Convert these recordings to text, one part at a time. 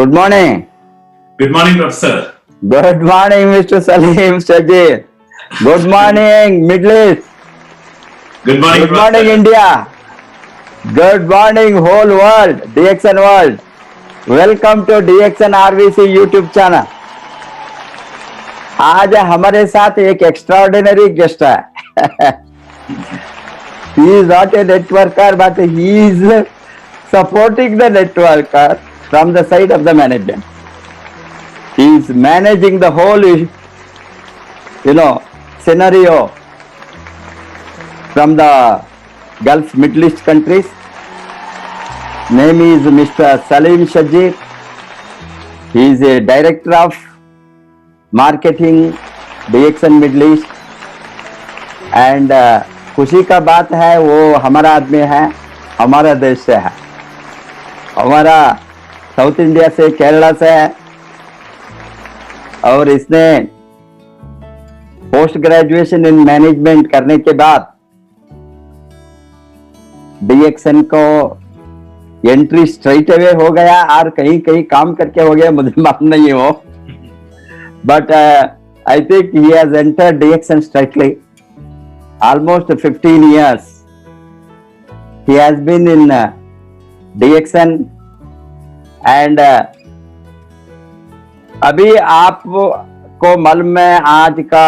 Good morning. Good morning, Professor. Good morning, Mr. Salim Sajid. Good morning, Middle East. Good morning, Good morning, Professor. India. Good morning, whole world, DXN world. Welcome to DXN RVC YouTube channel. आज हमारे साथ एक extraordinary guest है. He is not a networker, but he is supporting the networker from the side of the management. He is managing the whole, scenario from the Gulf Middle East countries. Name is Mr. Salim Sajid. He is a director of marketing DXN Middle East. And खुशी का बात है वो हमारा आदमी है, हमारा देश से है, हमारा साउथ इंडिया से, केरला से है. और इसने पोस्ट ग्रेजुएशन इन मैनेजमेंट करने के बाद डीएक्सएन को एंट्री स्ट्रेट अवे हो गया और कहीं कहीं काम करके हो गया, मुझे मालूम नहीं हो. But I think he has entered DXN straightly. Almost 15 years he has been in DXN and अभी आपको मालूम है आज का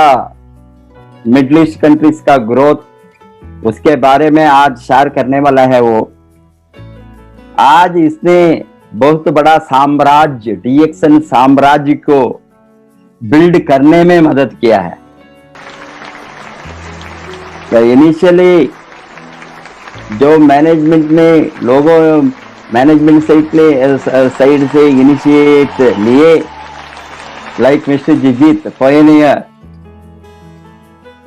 मिडिल ईस्ट कंट्रीज का ग्रोथ, उसके बारे में आज शेयर करने वाला है. वो आज इसने बहुत बड़ा साम्राज्य, DXN साम्राज्य को बिल्ड करने में मदद किया है. इनिशियली जो मैनेजमेंट में लोगों मैनेजमेंट साइड से इनिशिएट लिए, लाइक मिस्टर जिजीत pioneer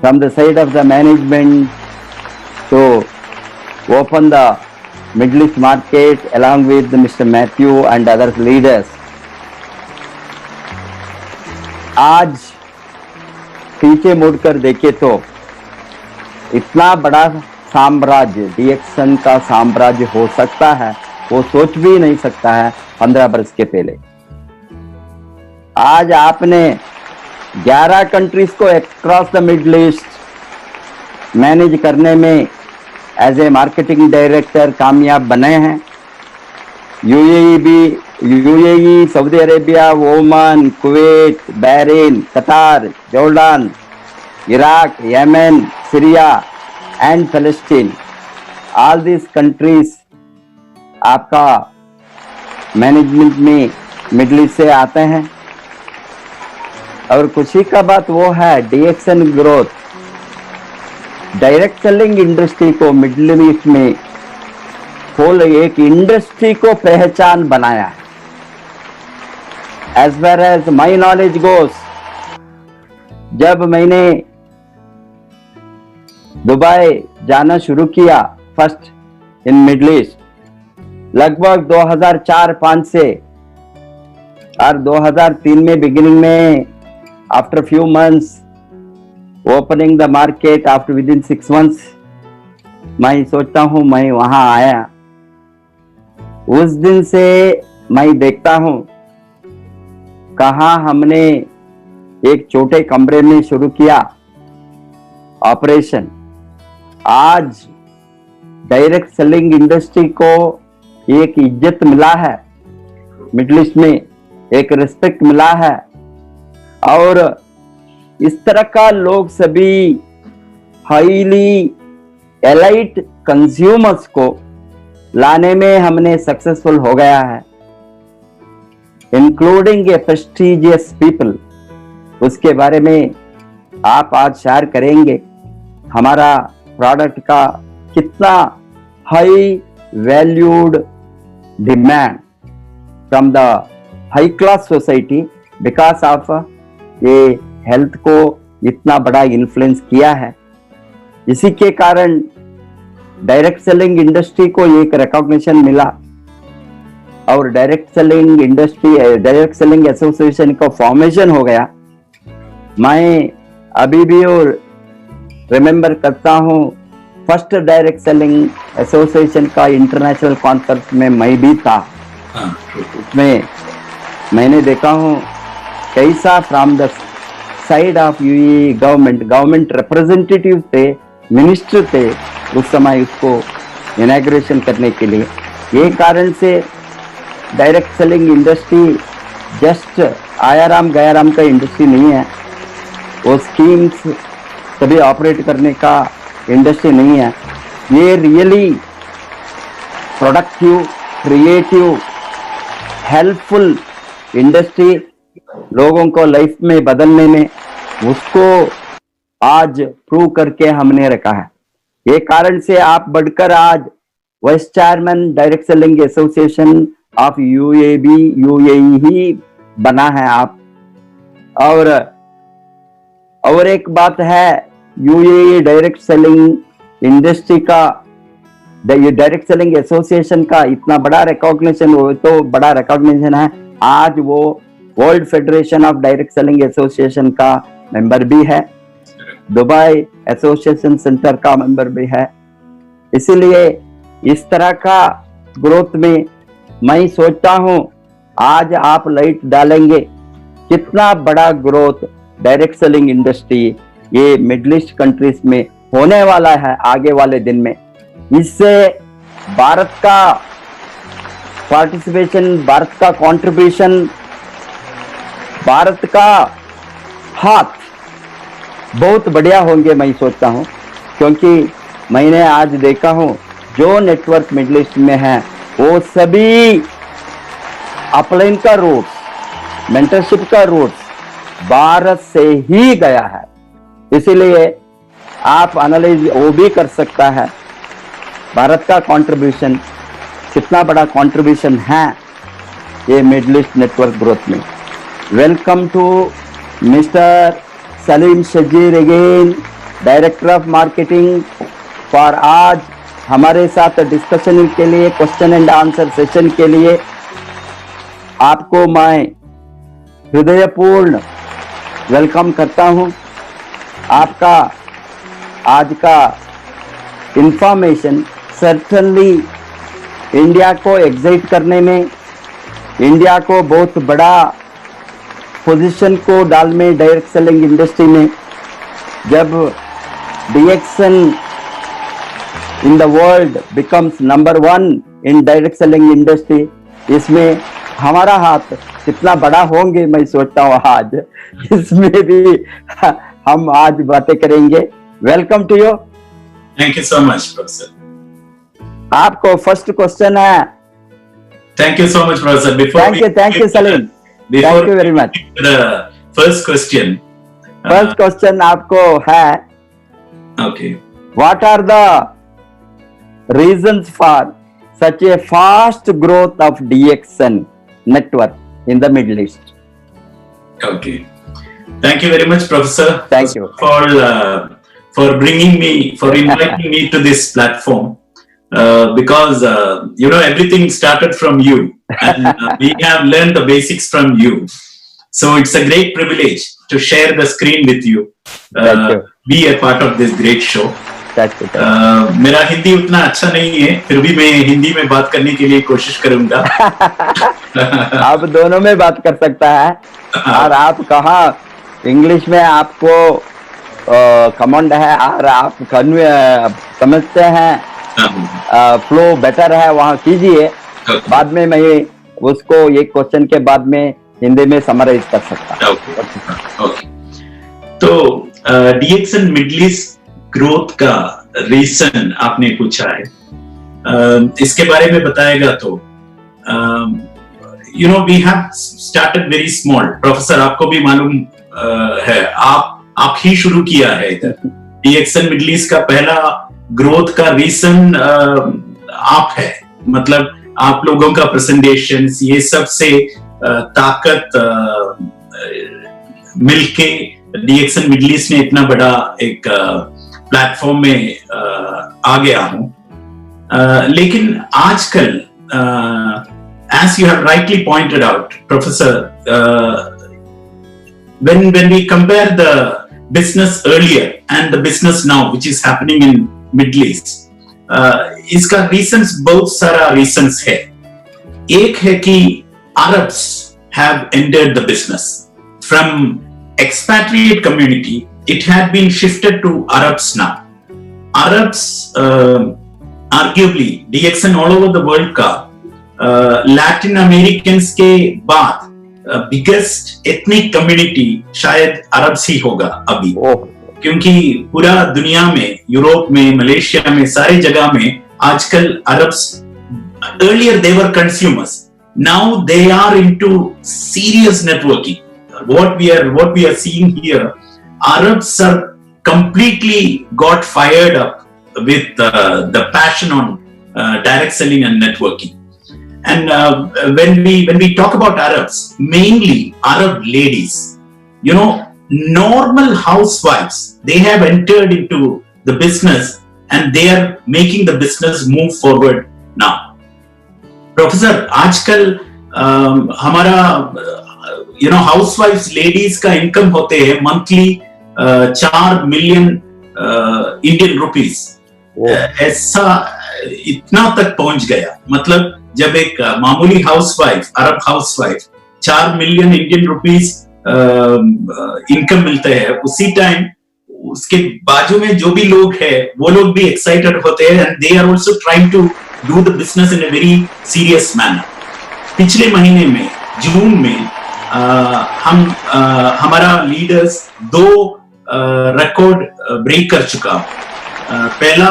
from the side of the management to open the Middle East market along with Mr. Matthew and other leaders. आज पीछे मुड़कर देखे तो इतना बड़ा साम्राज्य, डीएक्सएन का साम्राज्य हो सकता है वो सोच भी नहीं सकता है 15 वर्ष के पहले. आज आपने 11 कंट्रीज को across the middle east manage करने में एज ए मार्केटिंग डायरेक्टर कामयाब बने हैं. UAE, Saudi Arabia, Oman, Kuwait, Bahrain, Qatar, Jordan, Iraq, Yemen, Syria and Palestine, all these countries आपका मैनेजमेंट में मिडिल ईस्ट से आते हैं. और खुशी का बात वो है DXN growth direct selling industry को मिडिल ईस्ट में होल एक इंडस्ट्री को पहचान बनाया है. As far as my knowledge गोस, जब मैंने दुबई जाना शुरू किया फर्स्ट इन मिडिल ईस्ट, लगभग 2004-5 से, और 2003 में बिगिनिंग में after few months opening the market, after with in 6 months मैं सोचता हूं मैं वहां आया. उस दिन से मैं देखता हूं कहां हमने एक छोटे कमरे में शुरू किया ऑपरेशन. आज डायरेक्ट सेलिंग इंडस्ट्री को एक इज्जत मिला है, मिडिल ईस्ट में एक रिस्पेक्ट मिला है. और इस तरह का लोग सभी हाईली एलाइट कंज्यूमर्स को लाने में हमने सक्सेसफुल हो गया है, इंक्लूडिंग ए प्रेस्टिजियस पीपल. उसके बारे में आप आज शेयर करेंगे. हमारा प्रोडक्ट का कितना high valued demand from the high class society because of ये हेल्थ को इतना बड़ा इन्फ्लुएंस किया है. इसी के कारण डायरेक्ट सेलिंग इंडस्ट्री को एक रिकॉग्निशन मिला और direct selling industry, direct selling association का फॉर्मेशन हो गया. मैं अभी भी रिमेम्बर करता हूँ फर्स्ट डायरेक्ट सेलिंग एसोसिएशन का इंटरनेशनल कॉन्फ्रेंस में मैं भी था. उसमें मैंने देखा हूँ कैसा from the side of UAE government representative थे, मिनिस्टर थे उस समय उसको इनॉग्रेशन करने के लिए। ये कारण से direct selling industry just Aaya Ram Gaya Ram का इंडस्ट्री नहीं है, वो स्कीम्स सभी ऑपरेट करने का इंडस्ट्री नहीं है। ये really productive, creative, helpful industry लोगों को लाइफ में बदलने में, उसको आज प्रूव करके हमने रखा है। ये कारण से आप बढ़कर आज vice chairman direct selling association of UAE ही बना है आप। और एक बात है, यूएई डायरेक्ट सेलिंग इंडस्ट्री का, डायरेक्ट सेलिंग एसोसिएशन का इतना बड़ा रिकॉग्निशन, वो तो बड़ा रिकॉग्निशन है। आज वो world federation of direct selling association का मेंबर भी है, दुबई एसोसिएशन सेंटर का मेंबर भी है। इसीलिए इस तरह का ग्रोथ में मैं सोचता हूं आज आप लाइट डालेंगे कितना बड़ा ग्रोथ डायरेक्ट सेलिंग इंडस्ट्री ये मिडिल ईस्ट कंट्रीज में होने वाला है आगे वाले दिन में। इससे भारत का पार्टिसिपेशन, भारत का कंट्रीब्यूशन, भारत का हाथ बहुत बढ़िया होंगे मैं सोचता हूं, क्योंकि मैंने आज देखा हूं जो नेटवर्क मिडिल ईस्ट में है वो सभी अपलाइन का रूट्स, मेंटरशिप का रूट्स भारत से ही गया है। इसीलिए आप एनालाइज वो भी कर सकता है भारत का कंट्रीब्यूशन कितना बड़ा कंट्रीब्यूशन है ये मिडिल ईस्ट नेटवर्क ग्रोथ में। Welcome to mister Saleem Shajeer again, director of marketing, for आज हमारे साथ डिस्कशन के लिए, क्वेश्चन एंड आंसर सेशन के लिए आपको मैं हृदयपूर्ण वेलकम करता हूं। आपका आज का इंफॉर्मेशन सर्टनली इंडिया को एक्साइट करने में, इंडिया को बहुत बड़ा पोजीशन को डाल में डायरेक्ट सेलिंग इंडस्ट्री में, जब DXN in the world becomes number 1 in direct selling industry, इसमें हमारा हाथ कितना बड़ा होंगे मैं सोचता हूँ आज इसमें भी हम आज बातें करेंगे। Welcome to you. Thank you so much, Professor. आपको फर्स्ट क्वेश्चन है। Thank you so much, Professor. Thank you, Salim. Thank you very much. The first question. First question आपको है, Okay. what are the reasons for such a fast growth of DXN network in the Middle East? Okay. Thank you very much, Professor. Thank you. For bringing me, for inviting me to this platform, because everything started from you, and we have learned the basics from you. So it's a great privilege to share the screen with you. Be a part of this great show. मेरा हिंदी उतना अच्छा नहीं है, फिर भी मैं हिंदी में बात करने के लिए कोशिश करूंगा। आप दोनों में बात कर सकता है, और आप कहाँ इंग्लिश में आपको कमांड है और आप समझते हैं, फ्लो बेटर है, वहाँ कीजिए। बाद में मैं उसको एक क्वेश्चन के बाद में हिंदी में समराइज कर सकता। ओके। तो डीएक्सन मिडिल ईस्ट ग्रोथ का रीजन आपने पूछा है, इसके बारे में बताएगा तो we have started very small. Professor आपको भी मालूम है, आप ही शुरू किया है इधर। डीएक्सन मिडिल ईस्ट का पहला ग्रोथ का रीजन आप है, मतलब आप लोगों का प्रेजेंटेशन, ये सब से ताकत मिलके डीएक्सन मिडिल ईस्ट ने इतना बड़ा एक प्लेटफॉर्म में आ गया हूं। लेकिन आजकल as you have rightly pointed out, Professor, when we compare the business earlier and the business now, which is happening in Middle East, इसका reasons बहुत सारा reasons है। एक है कि Arabs have entered the business. From expatriate community, it had been shifted to Arabs now. Arabs, arguably, DXN all over the world का Latin Americans के बाद biggest ethnic community शायद Arabs ही होगा अभी, क्योंकि पूरा दुनिया में, यूरोप में, मलेशिया में, सारे जगह में आजकल Arabs, earlier they were consumers, now they are into serious networking. What we are seeing here, Arabs are completely got fired up with the passion on direct selling and networking. And when we talk about Arabs, mainly Arab ladies, you know, normal housewives, they have entered into the business and they are making the business move forward now. Professor, आजकल हमारा you know, housewives ladies का income होते हैं monthly 4 million Indian rupees. ऐसा इतना तक पहुंच गया, मतलब जब एक मामूली हाउसवाइफ, अरब housewife 4 million Indian rupees income मिलते हैं, उसी टाइम उसके बाजू में जो भी लोग हैं वो लोग भी एक्साइटेड होते हैं and they are also trying to do the business in a very serious manner. पिछले महीने में जून में हमारा लीडर्स 2 रिकॉर्ड ब्रेक कर चुका. पहला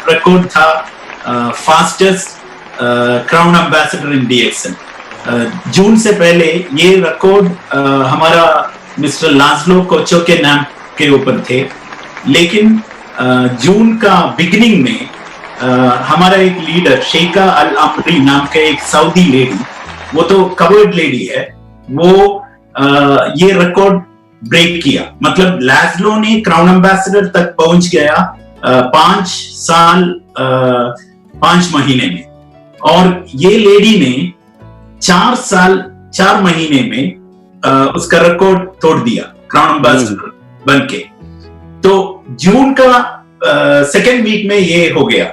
रिकॉर्ड था फास्टेस्ट क्राउन एम्बेसडर इन DXN. जून से पहले ये रिकॉर्ड हमारा मिस्टर लाज़लो कोचो के नाम के ऊपर थे, लेकिन जून का बिगिनिंग में हमारा एक लीडर शेखा अल अमरी नाम के एक सऊदी लेडी, वो तो कवर्ड लेडी है, वो ये रिकॉर्ड ब्रेक किया. मतलब लाज़लो ने क्राउन एम्बेसडर तक पहुंच गया 5 साल 5 महीने में, और ये लेडी ने 4 साल 4 महीने में उसका रिकॉर्ड तोड़ दिया क्राउन एम्बेसडर बनके. तो जून का सेकेंड वीक में ये हो गया,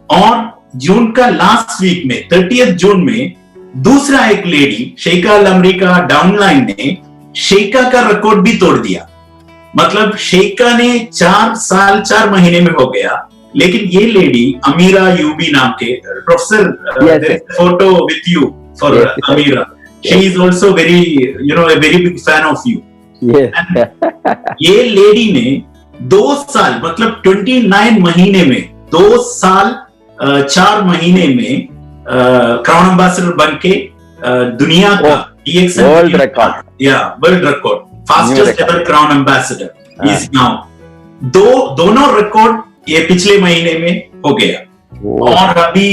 और जून का लास्ट वीक में 30 जून में दूसरा एक लेडी शेखा अल अमरी का डाउनलाइन ने शेखा का रिकॉर्ड भी तोड़ दिया. मतलब शेखा ने 4 साल 4 महीने में हो गया, लेकिन ये लेडी अमीरा यूबी नाम के, professor photo with you for Amira, she is also very you know a very big fan of you. ये लेडी ने 2 साल मतलब 29 महीने में 2 साल 4 महीने में क्राउन एम्बेसडर बनके दुनिया का DXN world record fastest ever crown ambassador is now. दोनों रिकॉर्ड ये पिछले महीने में हो गया. और अभी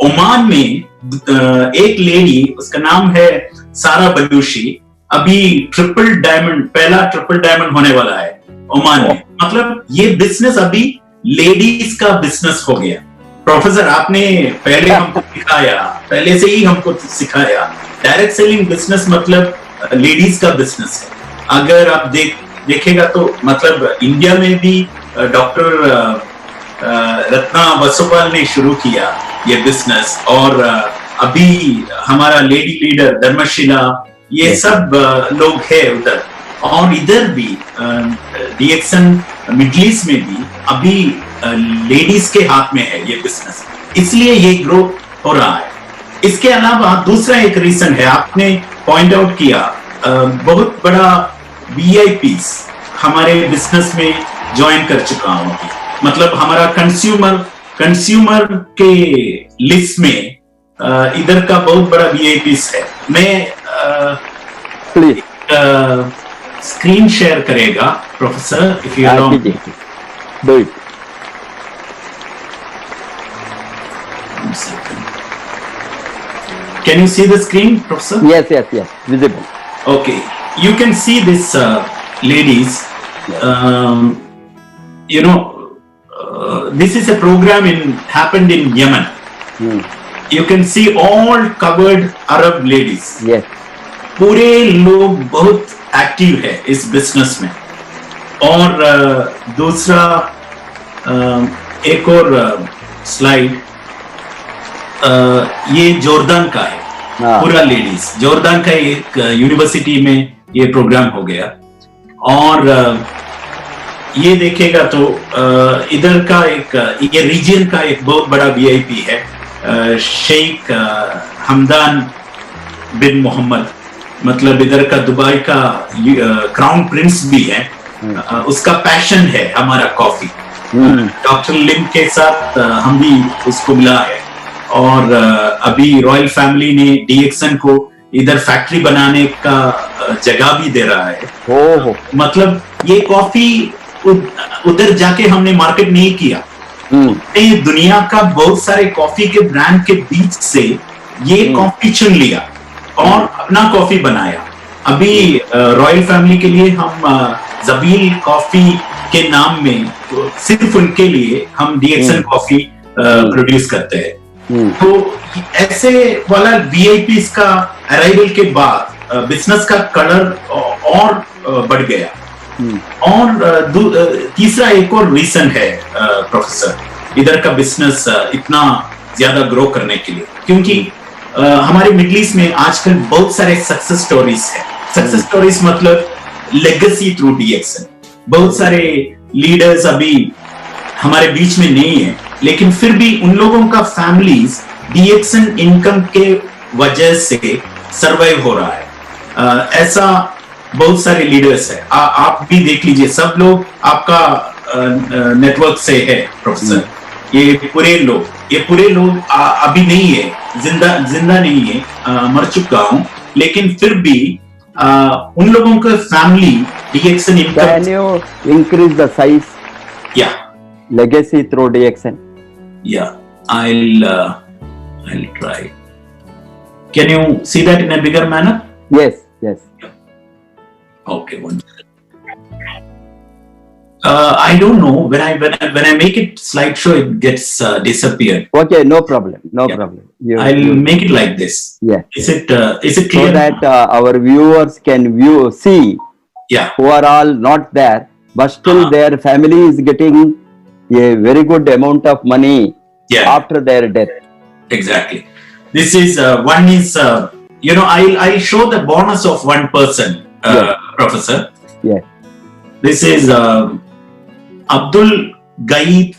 ओमान में एक लेडी, उसका नाम है सारा बलूशी, अभी ट्रिपल डायमंड, पहला ट्रिपल डायमंड होने वाला है ओमान में. मतलब ये बिजनेस अभी लेडीज का बिजनेस हो गया. प्रोफेसर, आपने पहले हमको सिखाया, पहले से ही हमको सिखाया, डायरेक्ट सेलिंग बिजनेस मतलब लेडीज का बिजनेस है. अगर आप देखेगा तो मतलब इंडिया में भी डॉक्टर रत्ना वसुपाल ने शुरू किया ये बिजनेस, और अभी हमारा लेडी लीडर धर्मशिला, ये सब लोग हैं उधर. और इधर भी DXN मिडिल ईस्ट में भी अभी लेडीज के हाथ में है ये बिजनेस, इसलिए ये ग्रो हो रहा है. इसके अलावा दूसरा एक रीजन है, आपने पॉइंट आउट किया, बहुत बड़ा VIPs हमारे बिजनेस में ज्वाइन कर चुका हूं. मतलब हमारा कंज्यूमर के लिस्ट में इधर का बहुत बड़ा VIPs है. मैं स्क्रीन शेयर करेगा professor, if you allow me. Do it. Can you see the screen, Professor? Yes, visible. Okay, you can see this ladies. You know, this is a program happened in Yemen. You can see all covered Arab ladies. Yes. पूरे लोग बहुत active है इस business में. और दूसरा एक और स्लाइड, ये जॉर्डन का है. हाँ। पूरा लेडीज, जॉर्डन का एक यूनिवर्सिटी में ये प्रोग्राम हो गया। और ये देखेगा तो इधर का एक ये रीजन का एक बहुत बड़ा वीआईपी है, शेख हमदान बिन मोहम्मद, मतलब इधर का दुबई का क्राउन प्रिंस भी है। उसका पैशन है हमारा कॉफी। डॉक्टर लिम के साथ हम भी उसको मिला है, और अभी रॉयल फैमिली ने डीएक्सन को इधर फैक्ट्री बनाने का जगह भी दे रहा है। मतलब ये कॉफी उधर जाके हमने मार्केट नहीं किया, दुनिया का बहुत सारे कॉफी के ब्रांड के बीच से ये कॉफी चुन लिया और अपना कॉफी बनाया। अभी रॉयल फैमिली के लिए हम जबील कॉफी के नाम में सिर्फ उनके लिए हम डीएक्सन कॉफी प्रोड्यूस करते हैं। तो ऐसे वाला वीआईपी का अराइवल के बाद बिजनेस का कलर और बढ़ गया। और तीसरा एक और रीजन है प्रोफेसर इधर का बिजनेस इतना ज्यादा ग्रो करने के लिए, क्योंकि हमारे मिडिल ईस्ट में आजकल बहुत सारे सक्सेस स्टोरीज है। सक्सेस स्टोरीज मतलब लेगेसी थ्रू डीएक्सन। बहुत सारे लीडर्स अभी हमारे बीच में नहीं है, लेकिन फिर भी उन लोगों का फैमिलीज डीएक्सन इनकम के वजह से सरवाइव हो रहा है। ऐसा बहुत सारे लीडर्स है, आप भी देख लीजिए, सब लोग आपका नेटवर्क से है प्रोफेसर। ये पूरे लोग अभी नहीं है, जिंदा नहीं है, मर चुका हूं, लेकिन फिर भी उन लोगों का family DXN income. Can you increase the size? Yeah. Legacy through DXN. Yeah, I'll try. Can you see that in a bigger manner? Yes, yes. Okay, one. I don't know when I make it slideshow, it gets disappeared. Okay, no problem, no problem. I'll make it like this. Yeah. Is it clear? So that our viewers can see. Yeah. Who are all not there, but still their family is getting a very good amount of money after their death. Exactly. This is one is I'll show the bonus of one person, Professor. Yeah. This is Abdul गईद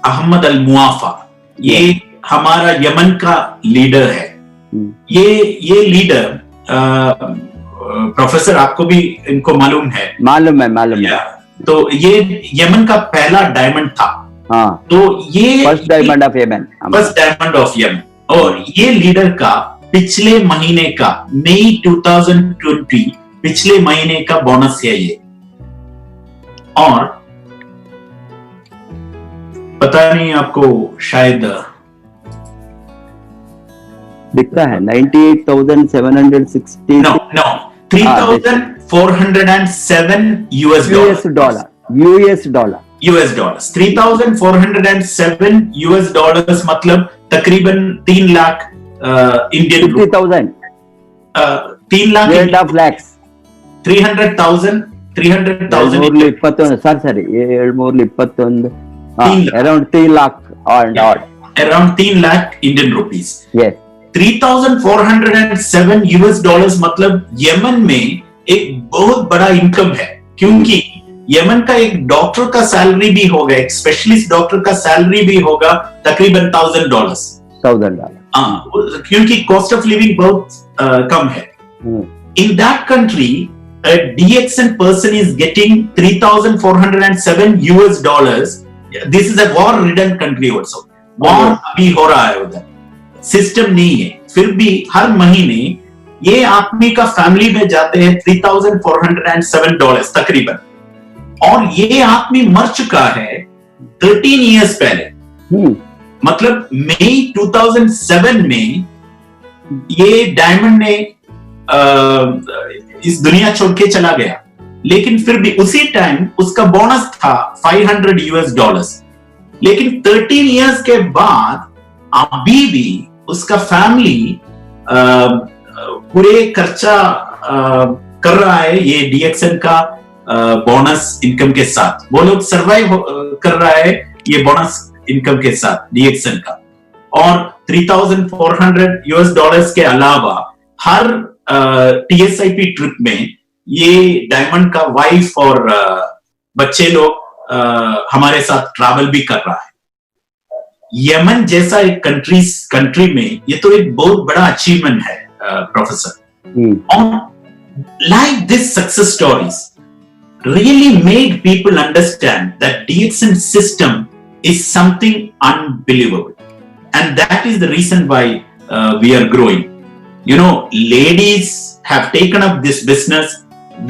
Ahmed Al मुआफा। ये हमारा Yemen का leader है। ये leader professor आपको भी इनको मालूम है? मालूम है। तो ये यमन का पहला डायमंड था। हाँ। तो ये फर्स्ट डायमंड ऑफ यमन। और ये लीडर का पिछले महीने का मई 2020 पिछले महीने का बोनस है ये। और पता नहीं आपको शायद दिखता है 98,760। No, 3,407 US dollars. $3,407 US मतलब तकरीबन 3 lakh Indian 50,000 3 lakh 300,000 around 3 lakh and odd. Around 3 lakh Indian rupees. Yes. 3,407 US dollars मतलब यमन में एक बहुत बड़ा इनकम है, क्योंकि यमन का एक डॉक्टर का सैलरी भी होगा, एक स्पेशलिस्ट डॉक्टर का सैलरी भी होगा तकरीबन $1,000। क्योंकि कॉस्ट ऑफ लिविंग बहुत कम है। In that country, a DXN person is getting 3,407 US dollars. This is a war-ridden country also. War अभी हो रहा है उधर, सिस्टम नहीं है, फिर भी हर महीने ये आदमी का फैमिली में जाते हैं $3,407 तकरीबन। और ये आदमी मर चुका है 13 इयर्स पहले। मतलब मई 2007 में ये डायमंड ने इस दुनिया छोड़ के चला गया, लेकिन फिर भी उसी टाइम उसका बोनस था $500 US। लेकिन 13 इयर्स के बाद अभी भी उसका फैमिली पूरे खर्चा कर रहा है ये डीएक्सन का बोनस इनकम के साथ। वो लोग सरवाइव कर रहा है ये बोनस इनकम के साथ डीएक्सन का। और $3,400 के अलावा हर TSIP ट्रिप में ये डायमंड का वाइफ और बच्चे लोग हमारे साथ ट्रैवल भी कर रहा है। यमन जैसा एक कंट्री में ये तो एक बहुत बड़ा अचीवमेंट है प्रोफेसर। और like this success stories really made people understand that DXN system is something unbelievable, and that is the reason why we are growing. You know, ladies have taken up this business,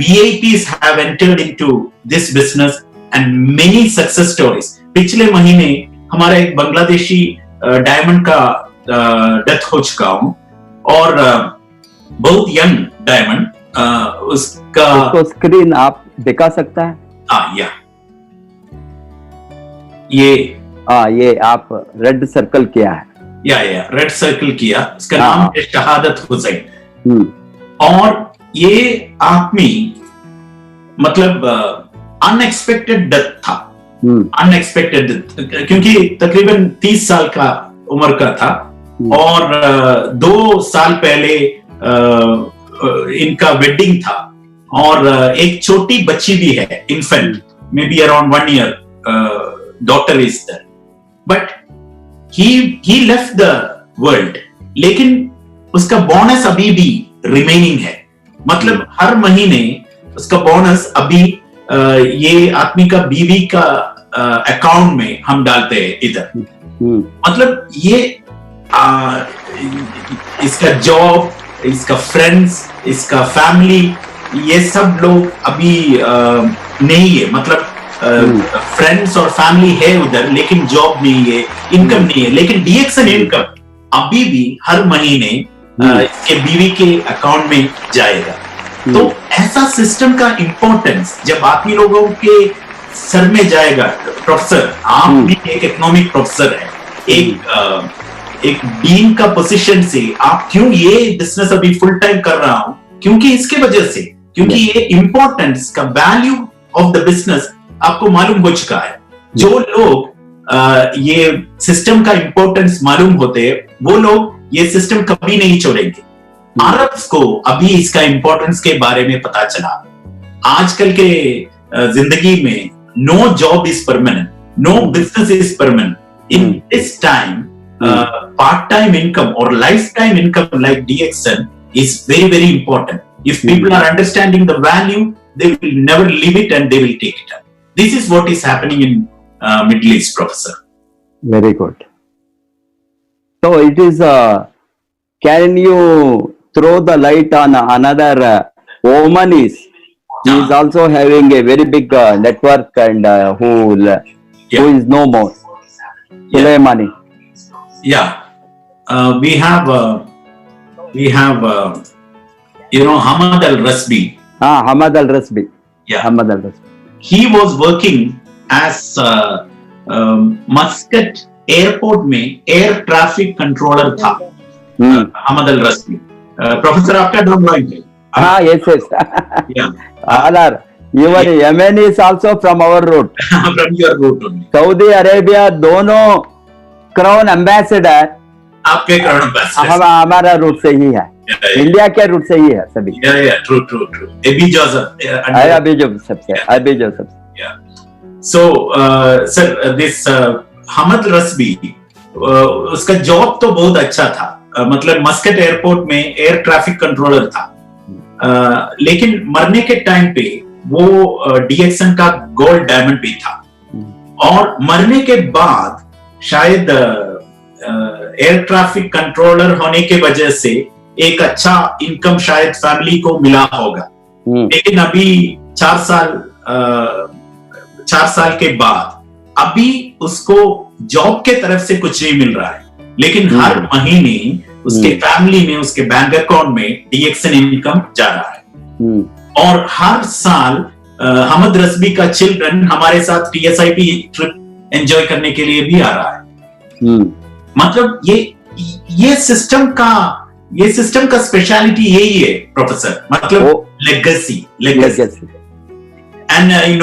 VIPs have entered into this business, and many success stories. पिछले महीने हमारा एक Bangladeshi diamond का death हो चुका हूं, और बहुत यंग डायमंड, उसका तो स्क्रीन आप दिखा सकता है? या ये आप रेड सर्कल किया है। या रेड सर्कल किया, उसका नाम है शहादत हुसैन। और ये आदमी मतलब अनएक्सपेक्टेड डेथ था, अनएक्सपेक्टेड डेथ, क्योंकि तकरीबन 30 साल का उम्र का था, और 2 साल पहले इनका वेडिंग था, और एक छोटी बच्ची भी है, infant, may be around 1 year daughter is there, but he left the world, लेकिन उसका बोनस अभी भी रिमेनिंग है। मतलब हर महीने उसका बोनस अभी ये आदमी का बीवी का अकाउंट में हम डालते हैं इधर। मतलब ये इसका जॉब, इसका फ्रेंड्स, इसका फैमिली, ये सब लोग अभी नहीं है। मतलब फ्रेंड्स और फैमिली है उधर, लेकिन जॉब नहीं है, इनकम नहीं है। लेकिन DXN इनकम अभी भी हर महीने इसके बीवी के अकाउंट में जाएगा। तो ऐसा सिस्टम का इंपॉर्टेंस जब आदमी लोगों के सर में जाएगा, प्रोफेसर आप भी एक इकोनॉमिक प्रोफेसर है, एक डीन का पोजीशन से आप क्यों ये बिजनेस अभी फुल टाइम कर रहा हूं, क्योंकि इसके वजह से, क्योंकि ये इंपॉर्टेंस का वैल्यू ऑफ द बिजनेस आपको मालूम हो चुका है। जो लोग ये सिस्टम का इंपॉर्टेंस मालूम होते हैं, वो लोग ये सिस्टम कभी नहीं छोड़ेंगे। अरब्स को अभी इसका इंपॉर्टेंस के बारे में पता चला। आजकल के जिंदगी में no job is permanent, no business is permanent. In this time part time income or lifetime income like DXN is very, very important. If people are understanding the value, they will never leave it and they will take it up. This is what is happening in Middle East, Professor. Very good. So it is, can you throw the light on another woman he is also having a very big network, and who is no more, Sulaimani. Yeah, we have Hamad Al-Rasbi. Hamad Al-Rasbi. Yeah, Hamad Al-Rasbi. He was working as Muscat Airport में air traffic controller था। Hamad Al-Rasbi. Professor आपका drawing है? Yes. Yeah. Alar, your Yemen is also from our route. From your route only. Saudi Arabia दोनों crown ambassador आपके crown ambassador हमारा root से ही है, India के रूट से ही है सभी। ट्रू। अभी Joseph. So sir, this Hamad Rasbi, उसका जॉब तो बहुत अच्छा था, मतलब मस्कट एयरपोर्ट में एयर ट्रैफिक कंट्रोलर था, लेकिन मरने के टाइम पे वो DXN का गोल्ड डायमंड भी था, और मरने के बाद शायद एयर ट्रैफिक कंट्रोलर होने के वजह से एक अच्छा इनकम शायद फैमिली को मिला होगा। लेकिन अभी 4 साल के बाद अभी उसको जॉब के तरफ से कुछ नहीं मिल रहा है, लेकिन हर महीने उसके फैमिली में, उसके बैंक अकाउंट में DXN इनकम जा रहा है। और हर साल हमद रस्बी का चिल्ड्रन हमारे साथ TSIP ट्रिप एंजॉय करने के लिए भी आ रहा है। मतलब ये सिस्टम का स्पेशलिटी यही है प्रोफेसर, मतलब लेगेसी। एंड इन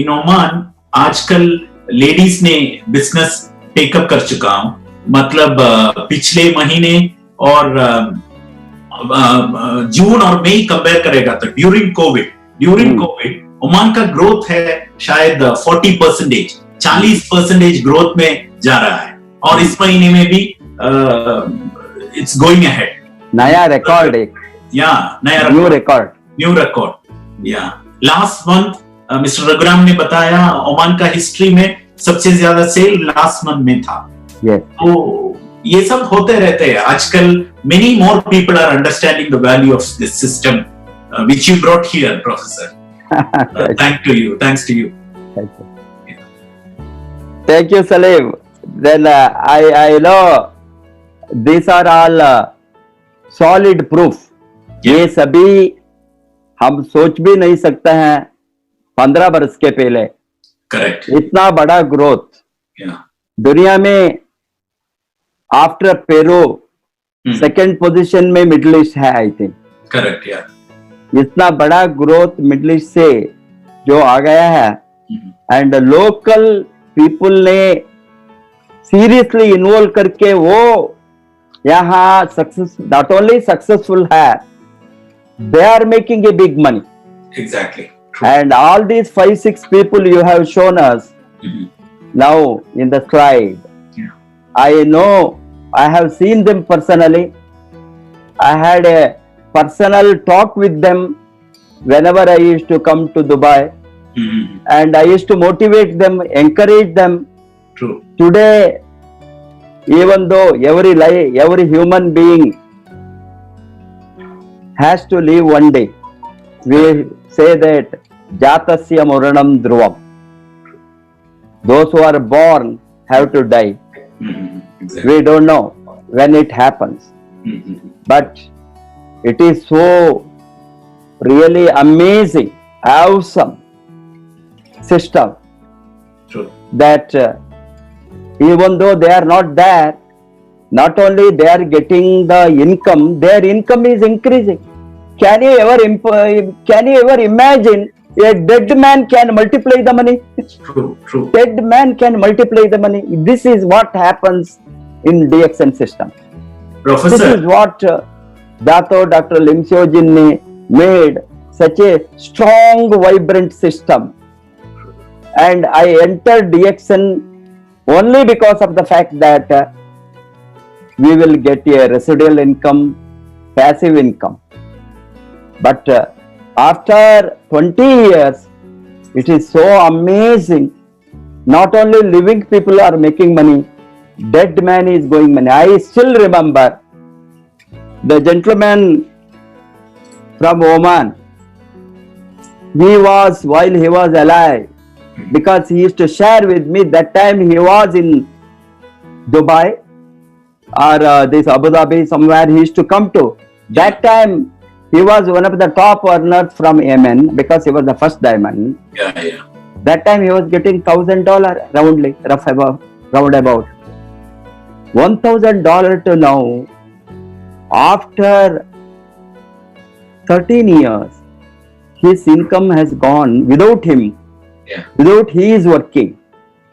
ओमान आजकल लेडीज ने बिजनेस टेकअप कर चुका हूं, मतलब पिछले महीने और जून और मई कंपेयर करेगा तो ड्यूरिंग कोविड ओमान का ग्रोथ है शायद 40% ग्रोथ में जा रहा है, और इस महीने में भी इट्स गोइंग अहेड। नया रिकॉर्ड है, नया new record. Last month mister Raghuram ने बताया ओमान का हिस्ट्री में सबसे ज्यादा सेल लास्ट मंथ में था। तो ये सब होते रहते हैं आजकल। Many more people are understanding the value of this system which you brought here professor. Thanks to you. Thank you, Salim. Then I know these are all solid proof. ये सभी हम सोच भी नहीं सकते हैं 15 वर्ष के पहले। करेक्ट। इतना बड़ा ग्रोथ दुनिया में आफ्टर पेरू सेकेंड पोजीशन में मिडिल ईस्ट है, आई थिंक। करेक्ट यार। इतना बड़ा ग्रोथ मिडिल ईस्ट से जो आ गया है, एंड लोकल पीपल ने सीरियसली इन्वॉल्व करके वो यहाँ सक्सेस, नॉट ओनली सक्सेसफुल है, they are making a big money. Exactly. And all these 5-6 people you have shown us now in the slide, I know, I have seen them personally. I had a personal talk with them whenever I used to come to Dubai, and I used to motivate them, encourage them. True. Today, even though every human being has to live one day, we say that jatasya maranam dhruvam. Those who are born have to die. Exactly. We don't know when it happens, but it is so really amazing, awesome system. True. That even though they are not there, not only they are getting the income, their income is increasing. Can you ever imagine a dead man can multiply the money? True. Dead man can multiply the money. This is what happens in DXN system. Professor. This is what Dr. Lim Seojin ne made such a strong, vibrant system. And I entered DXN only because of the fact that we will get a residual income, passive income. But after 20 years, it is so amazing. Not only living people are making money, dead man is going money. I still remember the gentleman from Oman. While he was alive, because he used to share with me, that time he was in Dubai or this Abu Dhabi, somewhere he used to come to. That time he was one of the top earners from Yemen because he was the first diamond. Yeah. That time he was getting $1,000 roundly, round about. $1,000 to now, after 13 years, his income has gone without him. Yeah. Without he is working,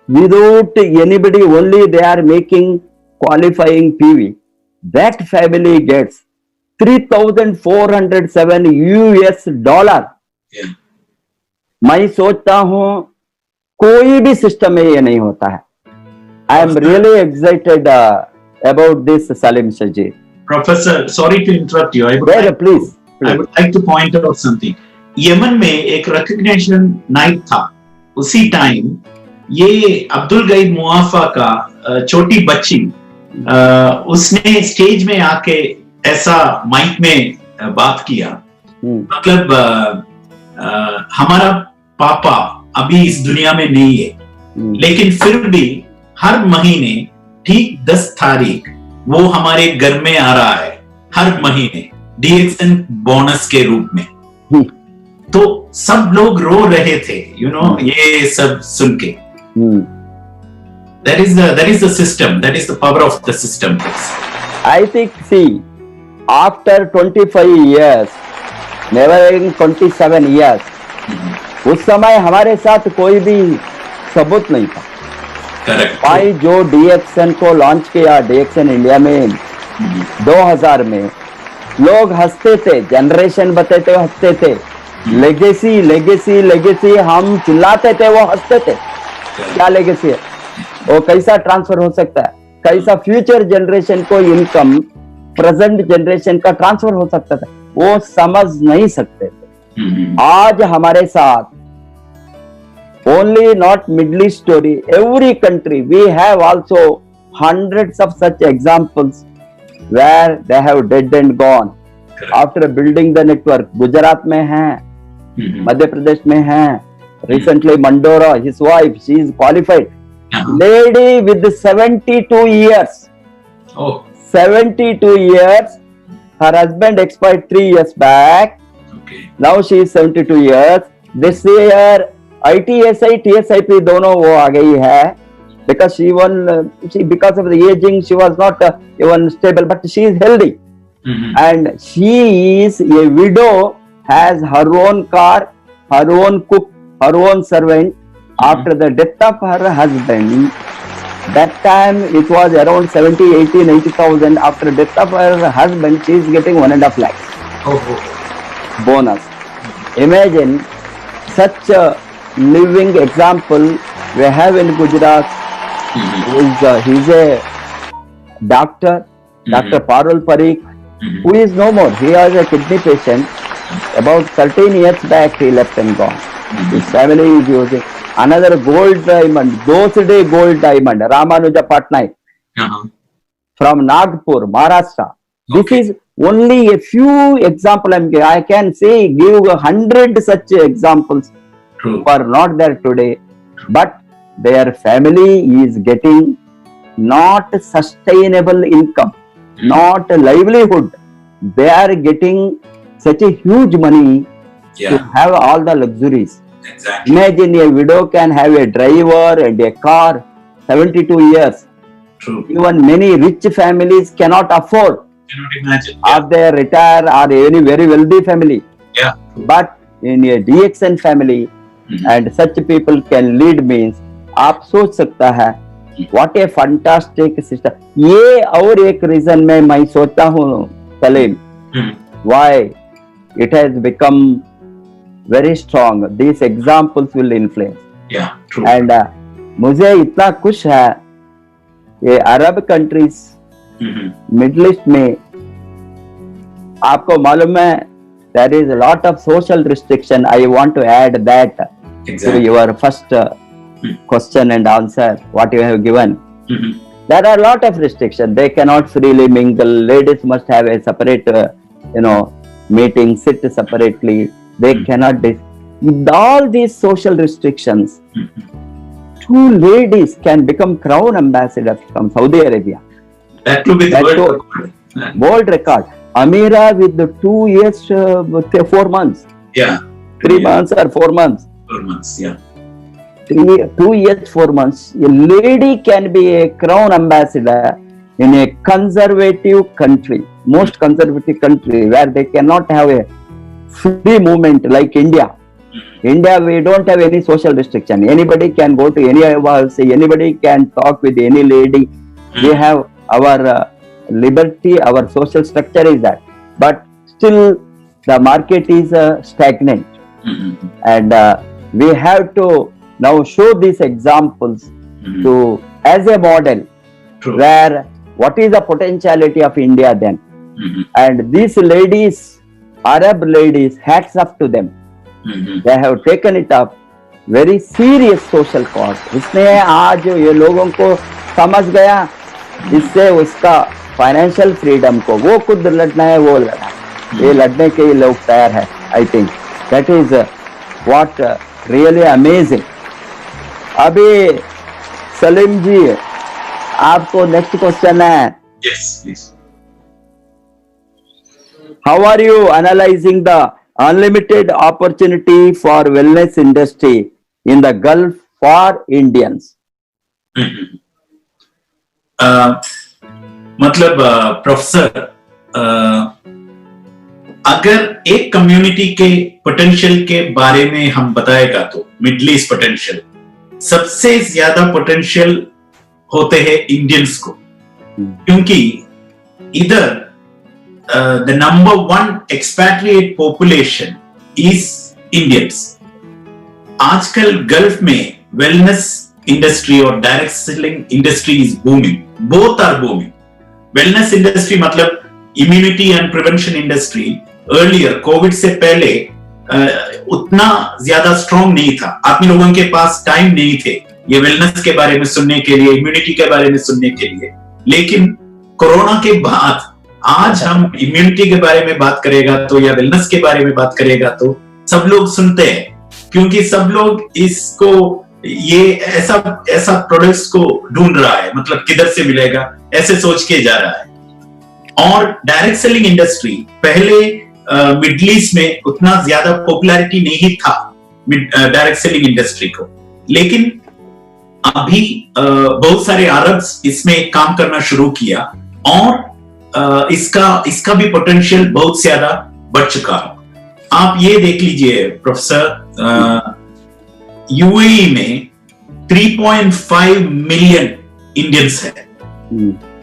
without anybody, only they are making qualifying PV. That family gets $3,407 US. Yeah. मैं सोचता हूँ कोई भी system में ये नहीं होता है. I am really excited about this, Salim Sajid. Professor, sorry to interrupt you. Please. I would like to point out something. Yemen में एक recognition night था. उसी टाइम ये अब्दुल गईद मुआफा का छोटी बच्ची उसने स्टेज में आके ऐसा माइक में बात किया. मतलब हमारा पापा अभी इस दुनिया में नहीं है, लेकिन फिर भी हर महीने ठीक 10 तारीख वो हमारे घर में आ रहा है, हर महीने DXN बोनस के रूप में. तो सब लोग रो रहे थे, ये सब सुन के. That is the system. That is the power of the system. I think, see, after 25 years, never in 27 years, उस समय हमारे साथ कोई भी सबूत नहीं था. करेक्ट। भाई जो डीएक्सन को लॉन्च किया, डीएक्सन इंडिया में 2000 में, लोग हंसते थे, जनरेशन बताते हुए हंसते थे, लेगेसी लेगेसी लेगेसी, हम चिल्लाते थे, वो हंसते थे। क्या लेगेसी है वो, कैसा ट्रांसफर हो सकता है, कैसा फ्यूचर जनरेशन को इनकम प्रेजेंट जनरेशन का ट्रांसफर हो सकता था, वो समझ नहीं सकते थे। आज हमारे साथ only not Middle East story, every country we have also hundreds of such examples where they have dead and gone after building the network. Gujarat में है, मध्य प्रदेश में है, recently Mandora, his wife, she is qualified, lady with 72 years, 72 years, her husband expired 3 years back, now she is 72 years, this year ITSI TSIP दोनों वो आ गई है, because because of the aging she was not even stable, but she is healthy, and she is a widow, has her own car, her own cook, her own servant. After the death of her husband, that time it was around 70, 80, 90,000. After death of her husband, she is getting 1.5 lakhs bonus. Imagine such a living example we have in Gujarat. He's a doctor, Dr. Parul Parikh, who is no more. He was a kidney patient. About 13 years back, he left and gone. His family is using another gold diamond, Dosde gold diamond, Ramanuja Patnaik, from Nagpur, Maharashtra. This is only a few examples. I can say, give 100 such examples who are not there today, but their family is getting not sustainable income, not livelihood. They are getting such a huge money to have all the luxuries. Exactly. Imagine a widow can have a driver and a car, 72 years. True. Even many rich families cannot afford. Cannot imagine. Or they retire, or any very wealthy family. Yeah. But in a DXN family, and such people can lead means, आप सोच सकता है what a fantastic system. ये और एक reason में मैं सोचता हूँ Salim, why it has become very strong. These examples will influence. Yeah, true. And मुझे इतना खुश है ये अरब कंट्रीज, मिडल ईस्ट में, आपको मालूम है there is a lot of social restriction. I want to add that to your first question and answer what you have given. There are a lot of restrictions. They cannot freely mingle. Ladies must have a separate meeting, sit separately. They cannot with all these social restrictions, 2 ladies can become crown ambassadors from Saudi Arabia. That will be the world record. World record. Amira with the 2 years, 4 months. Yeah. 3 months or 4 months. 4 months, yeah. 2 years, 4 months. A lady can be a crown ambassador in a conservative country, most conservative country, where they cannot have a free movement like India. India, we don't have any social restriction. Anybody can go to any of us, anybody can talk with any lady. We have our liberty, our social structure is that. But still, the market is stagnant. And we have to now show these examples to as a model. True. Where what is the potentiality of India then? And these ladies, Arab ladies, hats off to them. They have taken it up very serious social cause. इसने आज ये लोगों को समझ गया, इससे उसका financial freedom को वो खुद लड़ना है, वो लड़ा, ये लड़ने के लिए लोग तैयार है. I think that is what really amazing. अभी सलीम जी, आपको नेक्स्ट क्वेश्चन है. Yes, please. How are you analyzing the unlimited opportunity for wellness industry in the Gulf for Indians? मतलब प्रोफेसर, अगर एक कम्युनिटी के पोटेंशियल के बारे में हम बताएगा तो मिडल ईस्ट पोटेंशियल, सबसे ज्यादा पोटेंशियल होते हैं इंडियंस को, क्योंकि इधर the number 1 expatriate population is Indians. आजकल गल्फ में वेलनेस इंडस्ट्री और direct selling industry is booming, both are booming. Wellness industry मतलब immunity and prevention industry earlier COVID से पहले उतना ज्यादा स्ट्रॉन्ग नहीं था, आदमी लोगों के पास टाइम नहीं थे ये वेलनेस के बारे में सुनने के लिए, इम्यूनिटी के बारे में सुनने के लिए। लेकिन कोरोना के बाद आज हम इम्यूनिटी के बारे में बात करेगा तो या वेलनेस के बारे में बात करेगा तो सब लोग सुनते हैं, क्योंकि सब लोग इसको ये ऐसा प्रोडक्ट्स को ढूंढ रहा है, मतलब किधर से मिलेगा ऐसे सोच के जा रहा है। और डायरेक्ट सेलिंग इंडस्ट्री पहले मिडिल ईस्ट में उतना ज्यादा पॉपुलैरिटी नहीं था डायरेक्ट सेलिंग इंडस्ट्री को, लेकिन अभी बहुत सारे अरब्स इसमें काम करना शुरू किया और इसका भी पोटेंशियल बहुत ज्यादा बढ़ चुका है। आप ये देख लीजिए प्रोफेसर, यूएई में 3.5 मिलियन इंडियंस है,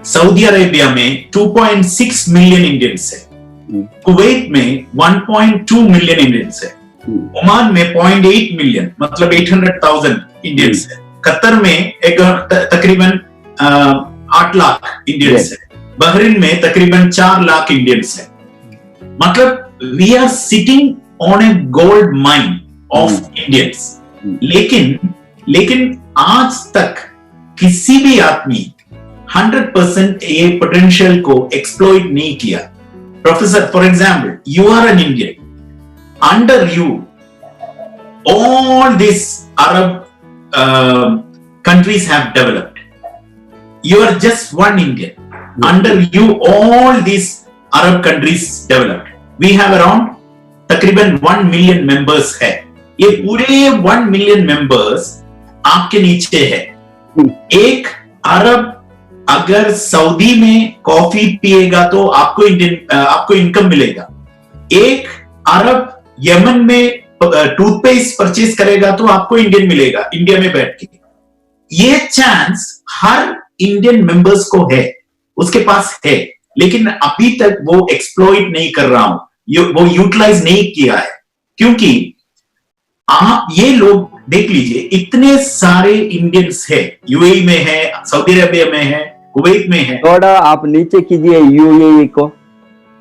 सऊदी अरेबिया में 2.6 मिलियन इंडियंस है, कुवैत में 1.2 मिलियन इंडियंस है, ओमान में 0.8 मिलियन मतलब 800,000 इंडियंस है, कतर में तकरीबन 8 लाख इंडियंस है, बहरीन में तकरीबन 4 लाख इंडियंस है। मतलब we are sitting on a gold mine of Indians. लेकिन आज तक किसी भी आदमी 100% ये पोटेंशियल को एक्सप्लॉइट नहीं किया। Professor, for example, you are an Indian, under you all these Arab countries have developed. You are just one Indian. Under you all these Arab countries developed. We have around तकरीबन 1 million members है। ये पूरे 1 million members आपके नीचे है। एक अरब अगर Saudi में कॉफी पिएगा तो आपको इनकम मिलेगा। एक अरब यमन में टूथपेस्ट परचेज करेगा तो आपको इंडियन मिलेगा इंडिया में बैठ के। ये चांस हर इंडियन मेंबर्स को है, उसके पास है, लेकिन अभी तक वो एक्सप्लॉइट नहीं कर रहा हूं, वो यूटिलाइज नहीं किया है। क्योंकि आप ये लोग देख लीजिए, इतने सारे इंडियंस है, यूएई में है, सऊदी अरेबिया में है, कुवैत में है। थोड़ा आप नीचे कीजिए यूएई को,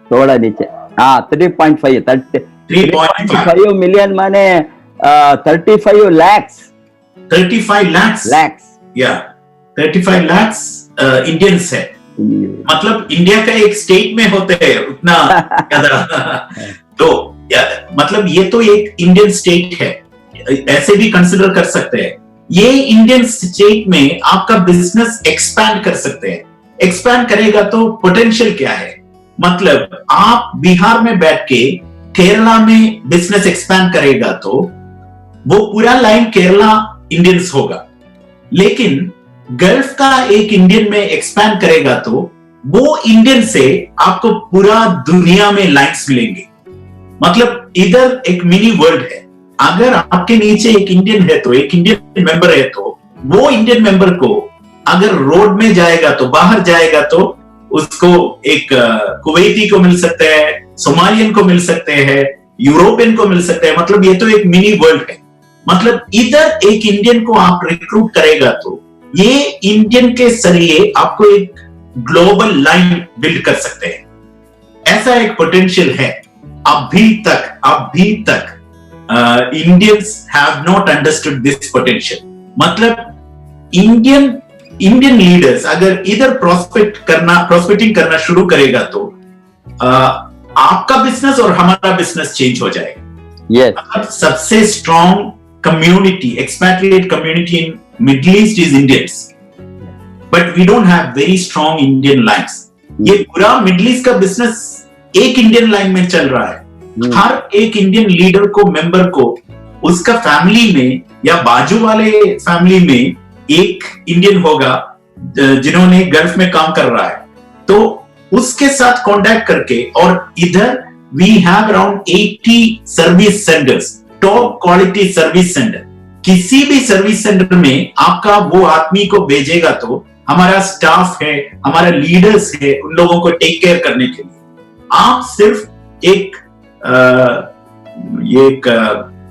थोड़ा नीचे। हाँ, 3.5 मिलियन माने 35 lakhs 35 lakhs इंडियंस है। मतलब इंडिया का एक स्टेट में होते हैं उतना ज्यादा। तो मतलब ये तो एक इंडियन स्टेट है, ऐसे भी कंसिडर कर सकते हैं। ये इंडियन स्टेट में आपका बिजनेस एक्सपैंड कर सकते हैं। एक्सपैंड करेगा तो पोटेंशियल क्या है, मतलब आप बिहार में बैठ के केरला में बिजनेस एक्सपैंड करेगा तो वो पूरा लाइन केरला इंडियंस होगा। लेकिन गल्फ का एक इंडियन में एक्सपैंड करेगा तो वो इंडियन से आपको पूरा दुनिया में लाइन्स मिलेंगे। मतलब इधर एक मिनी वर्ल्ड है। अगर आपके नीचे एक इंडियन है तो एक इंडियन मेंबर है तो वो इंडियन मेंबर को अगर रोड में जाएगा तो बाहर जाएगा तो उसको एक कुवैती को मिल सकते हैं, सोमालियन को मिल सकते हैं, यूरोपियन को मिल सकते हैं। मतलब ये तो एक मिनी वर्ल्ड है। मतलब इधर एक इंडियन को आप रिक्रूट करेगा तो ये इंडियन के जरिए आपको एक ग्लोबल लाइन बिल्ड कर सकते हैं। ऐसा एक पोटेंशियल है। अभी तक Indians have not understood this potential. मतलब इंडियन लीडर्स अगर इधर प्रोस्पेक्टिंग करना शुरू करेगा तो आपका बिजनेस और हमारा बिजनेस चेंज हो जाएगा। yes. सबसे strong community, expatriate community in Middle East is Indians, but we don't have very strong Indian lines. ये पूरा मिडिल ईस्ट का बिजनेस एक इंडियन लाइन में चल रहा है। हर एक इंडियन लीडर को, मेंबर को, उसका फैमिली में या बाजू वाले फैमिली में एक इंडियन होगा जिन्होंने गल्फ में काम कर रहा है, तो उसके साथ कांटेक्ट करके। और इधर we have around 80 service centres, top quality service centre. किसी भी सर्विस सेंटर में आपका वो आदमी को भेजेगा तो हमारा स्टाफ है, हमारा लीडर्स है, उन लोगों को टेक केयर करने के लिए। आप सिर्फ एक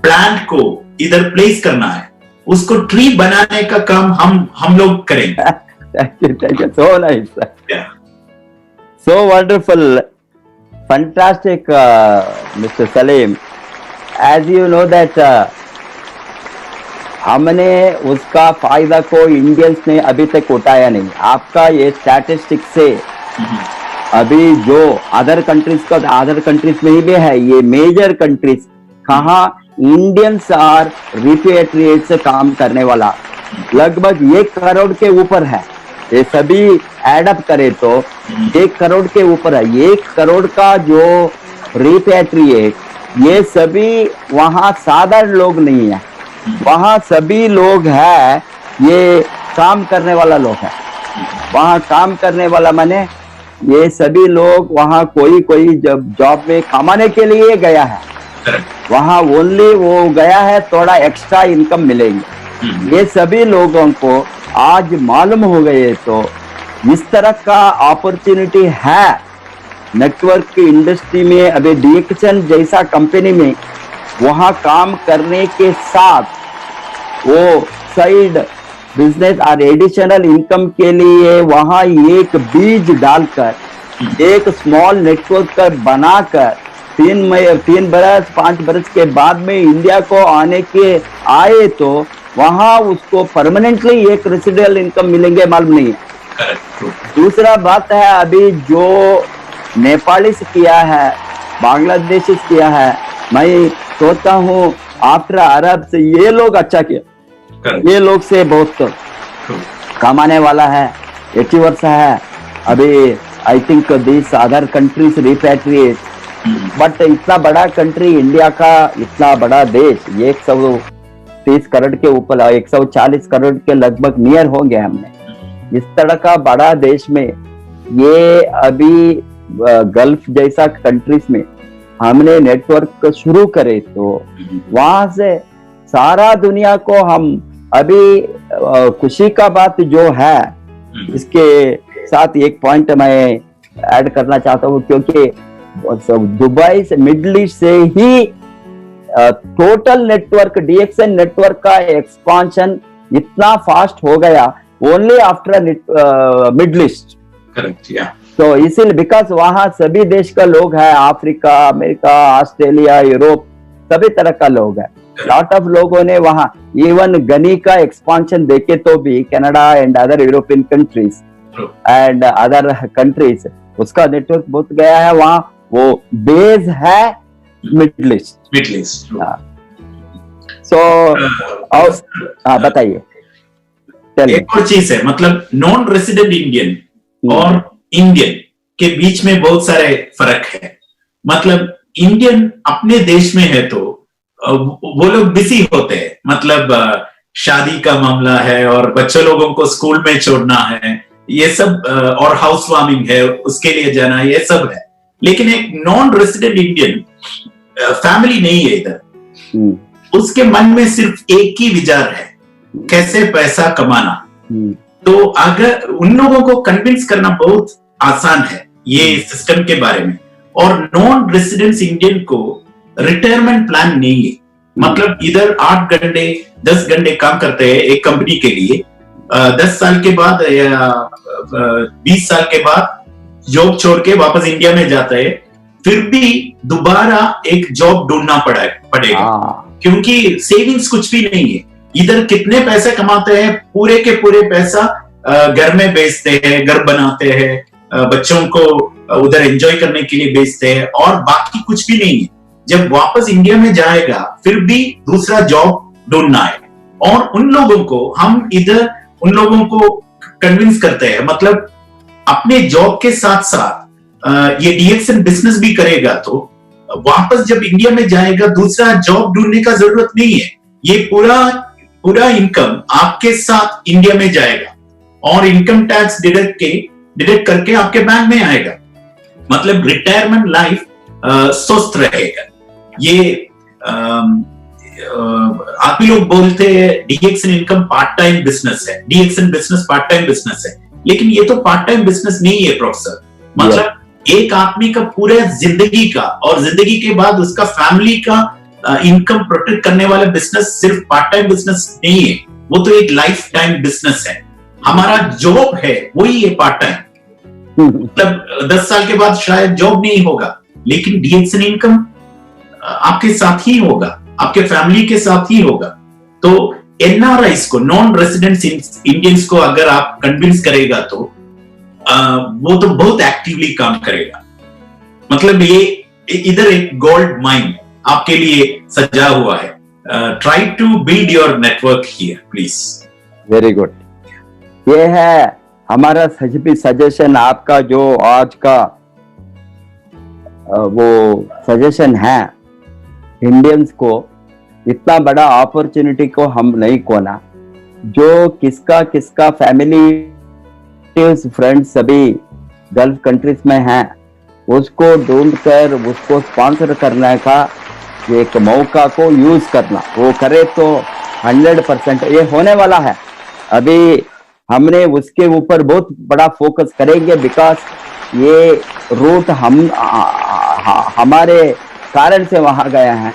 प्लांट को इधर प्लेस करना है, उसको ट्री बनाने का काम हम लोग करेंगे। Thank you. So nice. Yeah. So wonderful. Fantastic, Mr. Salim. As you know that हमने उसका फायदा को इंडियंस ने अभी तक उठाया नहीं। आपका ये स्टैटिस्टिक्स से अभी जो अदर कंट्रीज में भी है, ये मेजर कंट्रीज कहाँ इंडियंस और रिपेट्रिएट से काम करने वाला लगभग 1 करोड़ के ऊपर है। ये सभी एडअप करे तो 1 करोड़ के ऊपर है। 1 करोड़ का जो रिपेट्रिएट, ये सभी वहाँ साधारण लोग नहीं है, वहाँ सभी लोग है, ये काम करने वाला लोग है। वहाँ काम करने वाला माने ये सभी लोग वहाँ कोई जब जॉब में कमाने के लिए गया है, वहाँ ओनली वो गया है, थोड़ा एक्स्ट्रा इनकम मिलेंगे। ये सभी लोगों को आज मालूम हो गए तो इस तरह का अपॉर्चुनिटी है नेटवर्क की इंडस्ट्री में। अभी डीएक्सन जैसा कंपनी में वहाँ काम करने के साथ वो साइड बिजनेस और एडिशनल इनकम के लिए वहाँ एक बीज डालकर एक स्मॉल नेटवर्क बनाकर 3 बरस 5 बरस के बाद में इंडिया को आए तो वहाँ उसको परमानेंटली एक रेसिडुअल इनकम मिलेंगे, मालूम नहीं है। दूसरा बात है, अभी जो नेपाली से किया है, बांग्लादेश से किया है, मैं सोचता हूँ आफ्टर अरब से ये लोग अच्छा किया। ये लोग से बहुत कमाने वाला है, 80 वर्ष है। अभी I think this other countries repatriate, but इतना बड़ा कंट्री इंडिया का, इतना बड़ा देश, 130 करोड़ के ऊपर, 140 करोड़ के लगभग नियर हो गए हमने। इस तरह का बड़ा देश में ये अभी गल्फ जैसा कंट्रीज में हमने नेटवर्क शुरू करे तो वहां से सारा दुनिया को हम अभी खुशी का बात जो है, इसके साथ एक पॉइंट मैं ऐड करना चाहता हूँ, क्योंकि दुबई से मिडिल ईस्ट से ही टोटल नेटवर्क डीएक्सन नेटवर्क का एक्सपांशन इतना फास्ट हो गया only after middle east. Correct, या। तो इसीलिए बिकॉज वहाँ सभी देश का लोग है, अफ्रीका, अमेरिका, ऑस्ट्रेलिया, यूरोप, सभी तरह का लोग है। लॉट ऑफ लोगों ने वहाँ इवन गनी का एक्सपांशन देखे तो भी Canada and other European countries and other countries उसका नेटवर्क बहुत गया है। वहाँ वो बेस है मिडिल ईस्ट। बताइए। एक और चीज है, मतलब नॉन रेसिडेंट इंडियन और इंडियन के बीच में बहुत सारे फर्क है। मतलब इंडियन अपने देश में है तो वो लोग बिजी होते हैं, मतलब शादी का मामला है और बच्चों लोगों को स्कूल में छोड़ना है, ये सब, और हाउस वार्मिंग है, उसके लिए जाना, ये सब है। लेकिन एक नॉन रेसिडेंट इंडियन फैमिली नहीं है इधर, उसके मन में सिर्फ एक ही विचार है, कैसे पैसा कमाना। तो अगर उन लोगों को कन्विंस करना बहुत आसान है ये सिस्टम के बारे में। और नॉन रेसिडेंस इंडियन को रिटायरमेंट प्लान नहीं है, मतलब इधर 8 घंटे 10 घंटे काम करते हैं एक कंपनी के लिए, 10 साल के बाद या 20 साल के बाद जॉब छोड़ के वापस इंडिया में जाता है, फिर भी दोबारा एक जॉब ढूंढना पड़ेगा, क्योंकि सेविंग्स कुछ भी नहीं है। इधर कितने पैसे कमाते हैं, पूरे के पूरे पैसा घर में बेचते हैं, घर बनाते हैं, बच्चों को उधर एंजॉय करने के लिए बेचते हैं, और बाकी कुछ भी नहीं है। जब वापस इंडिया में जाएगा फिर भी दूसरा जॉब ढूंढना है। और उन लोगों को हम इधर उन लोगों को कन्विंस करते हैं, मतलब अपने जॉब के साथ साथ ये डीएक्सन बिजनेस भी करेगा तो वापस जब इंडिया में जाएगा दूसरा जॉब ढूंढने का जरूरत नहीं है। ये पूरा इनकम आपके साथ इंडिया में जाएगा और इनकम टैक्स डिडक्ट करके आपके बैंक में आएगा। मतलब रिटायरमेंट लाइफ स्वस्थ रहेगा। ये आप ही लोग बोलते हैं डीएक्सन इनकम पार्ट टाइम बिजनेस है, डीएक्सन बिजनेस पार्ट टाइम बिजनेस है। लेकिन ये तो पार्ट टाइम बिजनेस नहीं है प्रोफेसर। मतलब एक आदमी का पूरे जिंदगी का और जिंदगी के बाद उसका फैमिली का इनकम प्रोटेक्ट करने वाला बिजनेस सिर्फ पार्ट टाइम बिजनेस नहीं है, वो तो एक लाइफ टाइम बिजनेस है। हमारा जॉब है वही है पार्ट टाइम। मतलब 10 साल के बाद शायद जॉब नहीं होगा, लेकिन डीएक्सएन इनकम आपके साथ ही होगा, आपके फैमिली के साथ ही होगा। तो एनआरआईस को, नॉन रेजिडेंट इंडियंस को अगर आप कन्विंस करेगा तो वो तो बहुत एक्टिवली काम करेगा। मतलब ये इधर एक गोल्ड माइन आपके लिए सजा हुआ है। Try to build your network here please. Very good. ये है हमारा सजेशन, आपका जो आज का वो सजेशन है इंडियंस को। इतना बड़ा अपॉर्चुनिटी को हम नहीं खोना। जो किसका फैमिली फ्रेंड्स सभी गल्फ कंट्रीज में हैं, उसको ढूंढ कर उसको स्पॉन्सर करने का एक मौका को यूज करना, वो करे तो 100% ये होने वाला है। अभी हमने उसके ऊपर बहुत बड़ा फोकस करेंगे, बिकॉज ये रूट हमारे कारण से वहां गया है।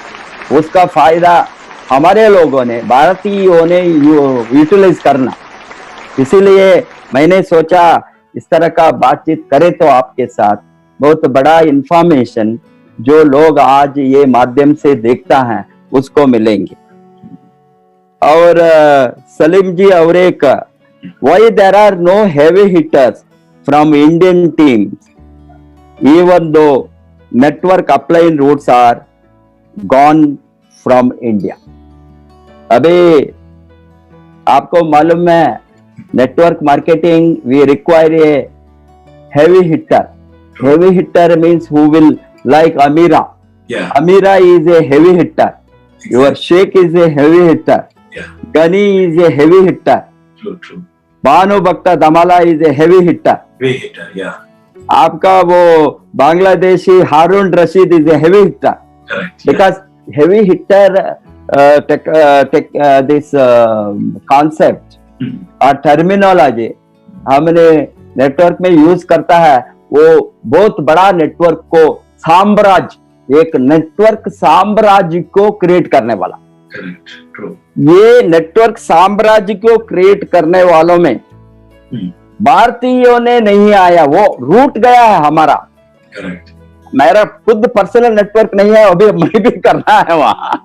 उसका फायदा हमारे लोगों ने, भारतीयों ने यूटिलाइज करना। इसीलिए मैंने सोचा इस तरह का बातचीत करे तो आपके साथ बहुत बड़ा इंफॉर्मेशन जो लोग आज ये माध्यम से देखता है उसको मिलेंगे। और सलीम जी, और एक why there are no heavy hitters from Indian teams even though network upline routes are gone from India. अभी आपको मालूम है network marketing we require a heavy hitter. Heavy hitter means who will, like Amira. Yeah. Amira is a heavy hitter. Exactly. Your Sheikh is a heavy hitter. Yeah. Gani is a heavy hitter. True. Banu Bhakta Damala is a heavy hitter. Heavy hitter, yeah. आपका वो बांग्लादेशी हारून Rashid is a heavy hitter. Correct. Because heavy hitter this concept और terminology हमने network में use करता है, वो बहुत बड़ा नेटवर्क को साम्राज्य, एक नेटवर्क साम्राज्य को क्रिएट करने वाला। Correct. True. ये नेटवर्क साम्राज्य को क्रिएट करने वालों में भारतीयों ने नहीं आया, वो रूट गया है हमारा। Correct. मेरा खुद पर्सनल नेटवर्क नहीं है, अभी मैं भी करना है वहां।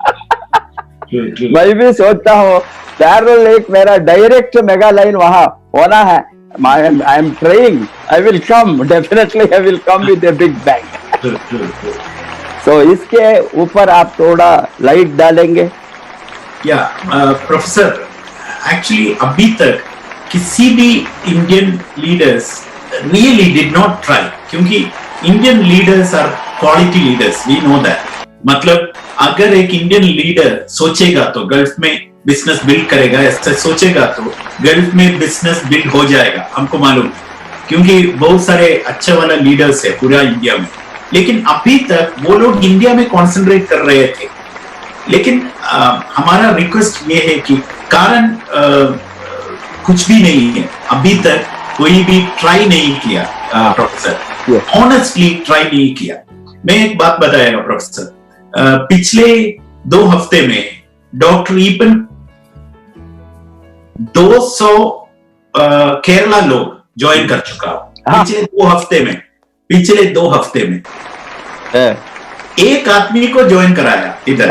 True. मैं भी सोचता हूँ पैरेलल एक मेरा डायरेक्ट मेगा लाइन वहां होना है। I am trying. I will come. Definitely, I will come with a big bang. True. So इसके ऊपर आप थोड़ा लाइट डालेंगे? प्रोफेसर, एक्चुअली अभी तक किसी भी Indian leaders really did not try, क्योंकि Indian leaders are quality leaders, we know that. मतलब अगर एक इंडियन लीडर सोचेगा तो गल्फ में बिजनेस बिल्ड करेगा, ऐसा सोचेगा तो गल्फ में बिजनेस बिल्ड हो जाएगा, हमको मालूम है, क्योंकि बहुत सारे अच्छे वाला लीडर्स है पूरा इंडिया में। लेकिन अभी तक वो लोग इंडिया में कॉन्सेंट्रेट कर रहे थे। लेकिन हमारा रिक्वेस्ट ये है कि कारण कुछ भी नहीं है, अभी तक कोई भी ट्राई नहीं किया प्रोफेसर, ऑनेस्टली ट्राई नहीं किया। मैं एक बात बताएगा प्रोफेसर, पिछले 2 हफ्ते में डॉक्टर ईपन 200 केरला लोग ज्वाइन कर चुका हूं पिछले 2 हफ्ते में। एक आदमी को ज्वाइन कराया इधर,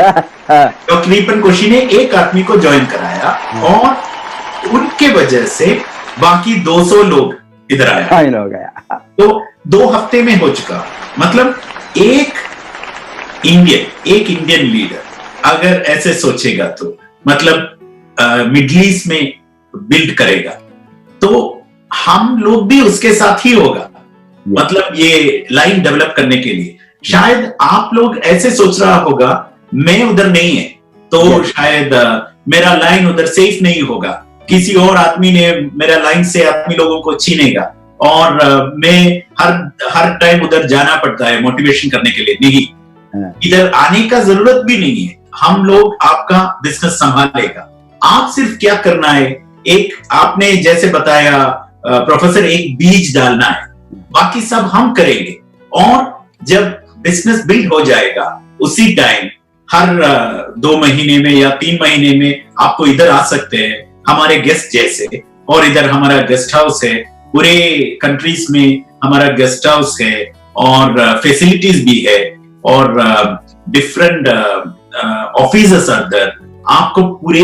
डॉक्टर ईपन कोशी ने एक आदमी को ज्वाइन कराया और उनके वजह से बाकी 200 लोग इधर आया हो गया। तो 2 हफ्ते में हो चुका। मतलब एक इंडियन लीडर अगर ऐसे सोचेगा तो मतलब मिडिल ईस्ट में बिल्ड करेगा तो हम लोग भी उसके साथ ही होगा। मतलब ये लाइन डेवलप करने के लिए शायद आप लोग ऐसे सोच रहा होगा मैं उधर नहीं है तो शायद मेरा लाइन उधर सेफ नहीं होगा, किसी और आदमी ने मेरा लाइन से आदमी लोगों को छीनेगा और मैं हर टाइम उधर जाना पड़ता है मोटिवेशन करने के लिए। नहीं, इधर आने का जरूरत भी नहीं है, हम लोग आपका बिजनेस संभालेगा। आप सिर्फ क्या करना है, एक आपने जैसे बताया प्रोफेसर एक बीज डालना है, बाकी सब हम करेंगे। और जब बिजनेस बिल्ड हो जाएगा उसी टाइम हर 2 महीने में या 3 महीने में आपको इधर आ सकते हैं हमारे गेस्ट जैसे। और इधर हमारा गेस्ट हाउस है, पूरे कंट्रीज में हमारा गेस्ट हाउस है और फैसिलिटीज भी है और डिफरेंट ऑफिसेस आर देयर। आपको पूरे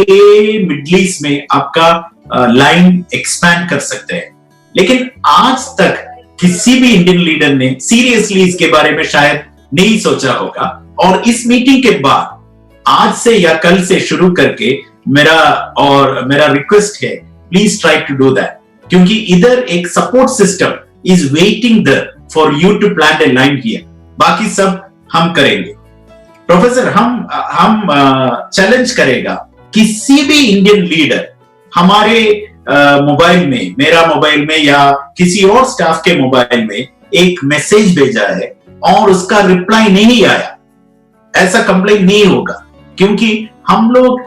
मिडिल ईस्ट में आपका लाइन एक्सपैंड कर सकते हैं। लेकिन आज तक किसी भी इंडियन लीडर ने सीरियसली इसके बारे में शायद नहीं सोचा होगा। और इस मीटिंग के बाद आज से या कल से शुरू करके मेरा रिक्वेस्ट है, please try to do that, क्योंकि इधर एक support system is waiting there for you to plant a line here. बाकी सब हम करेंगे। प्रोफेसर, हम चैलेंज करेगा किसी भी इंडियन लीडर हमारे मोबाइल में, मेरा मोबाइल में या किसी और स्टाफ के मोबाइल में एक मैसेज भेजा है और उसका रिप्लाई नहीं आया, ऐसा कंप्लेन नहीं होगा, क्योंकि हम लोग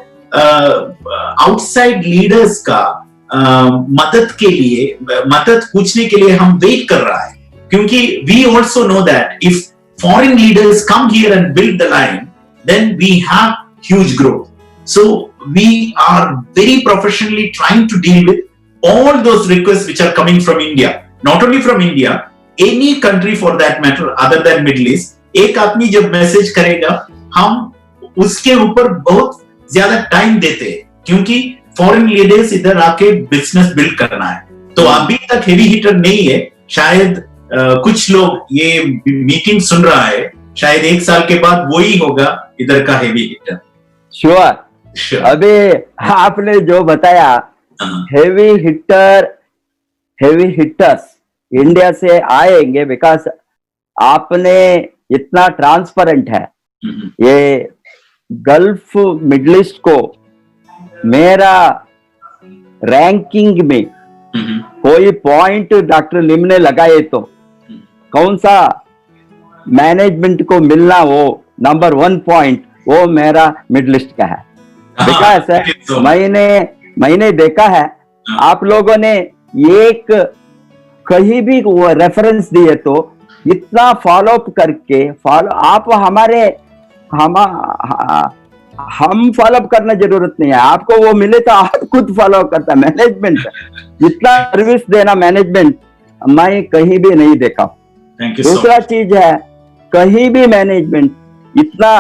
आउटसाइड लीडर्स का मदद पूछने के लिए हम वेट कर रहा है। क्योंकि we also know that if foreign leaders come here and build the line, then we have huge growth. So we are very professionally trying to deal with all those requests which are coming from India. Not only from India, any country for that matter other than Middle East. एक आदमी जब message करेगा हम उसके ऊपर बहुत ज्यादा time देते हैं, क्योंकि फॉरेन लीडर्स इधर आके बिजनेस बिल्ड करना है। तो अभी तक हेवी हिटर नहीं है। शायद कुछ लोग ये मीटिंग सुन रहा है, शायद 1 साल के बाद वही होगा इधर का हेवी हिटर। श्योर। अभी आपने जो बताया हेवी हिटर्स इंडिया से आएंगे, बिकॉज आपने इतना ट्रांसपेरेंट है। ये गल्फ मिडिल ईस्ट को मेरा रैंकिंग में कोई पॉइंट डॉक्टर लिम ने लगाए तो कौन सा मैनेजमेंट को मिलना, वो नंबर 1 पॉइंट वो मेरा मिडिल ईस्ट का है। बिकॉज मैंने देखा है आप लोगों ने एक कहीं भी वो रेफरेंस दिए तो इतना फॉलो अप करके आप हम फॉलो अप करना जरूरत नहीं है, आपको वो मिले तो आप खुद फॉलो करता। मैनेजमेंट इतना सर्विस देना मैनेजमेंट मैं कहीं भी नहीं देखा। दूसरा चीज है, कहीं भी मैनेजमेंट इतना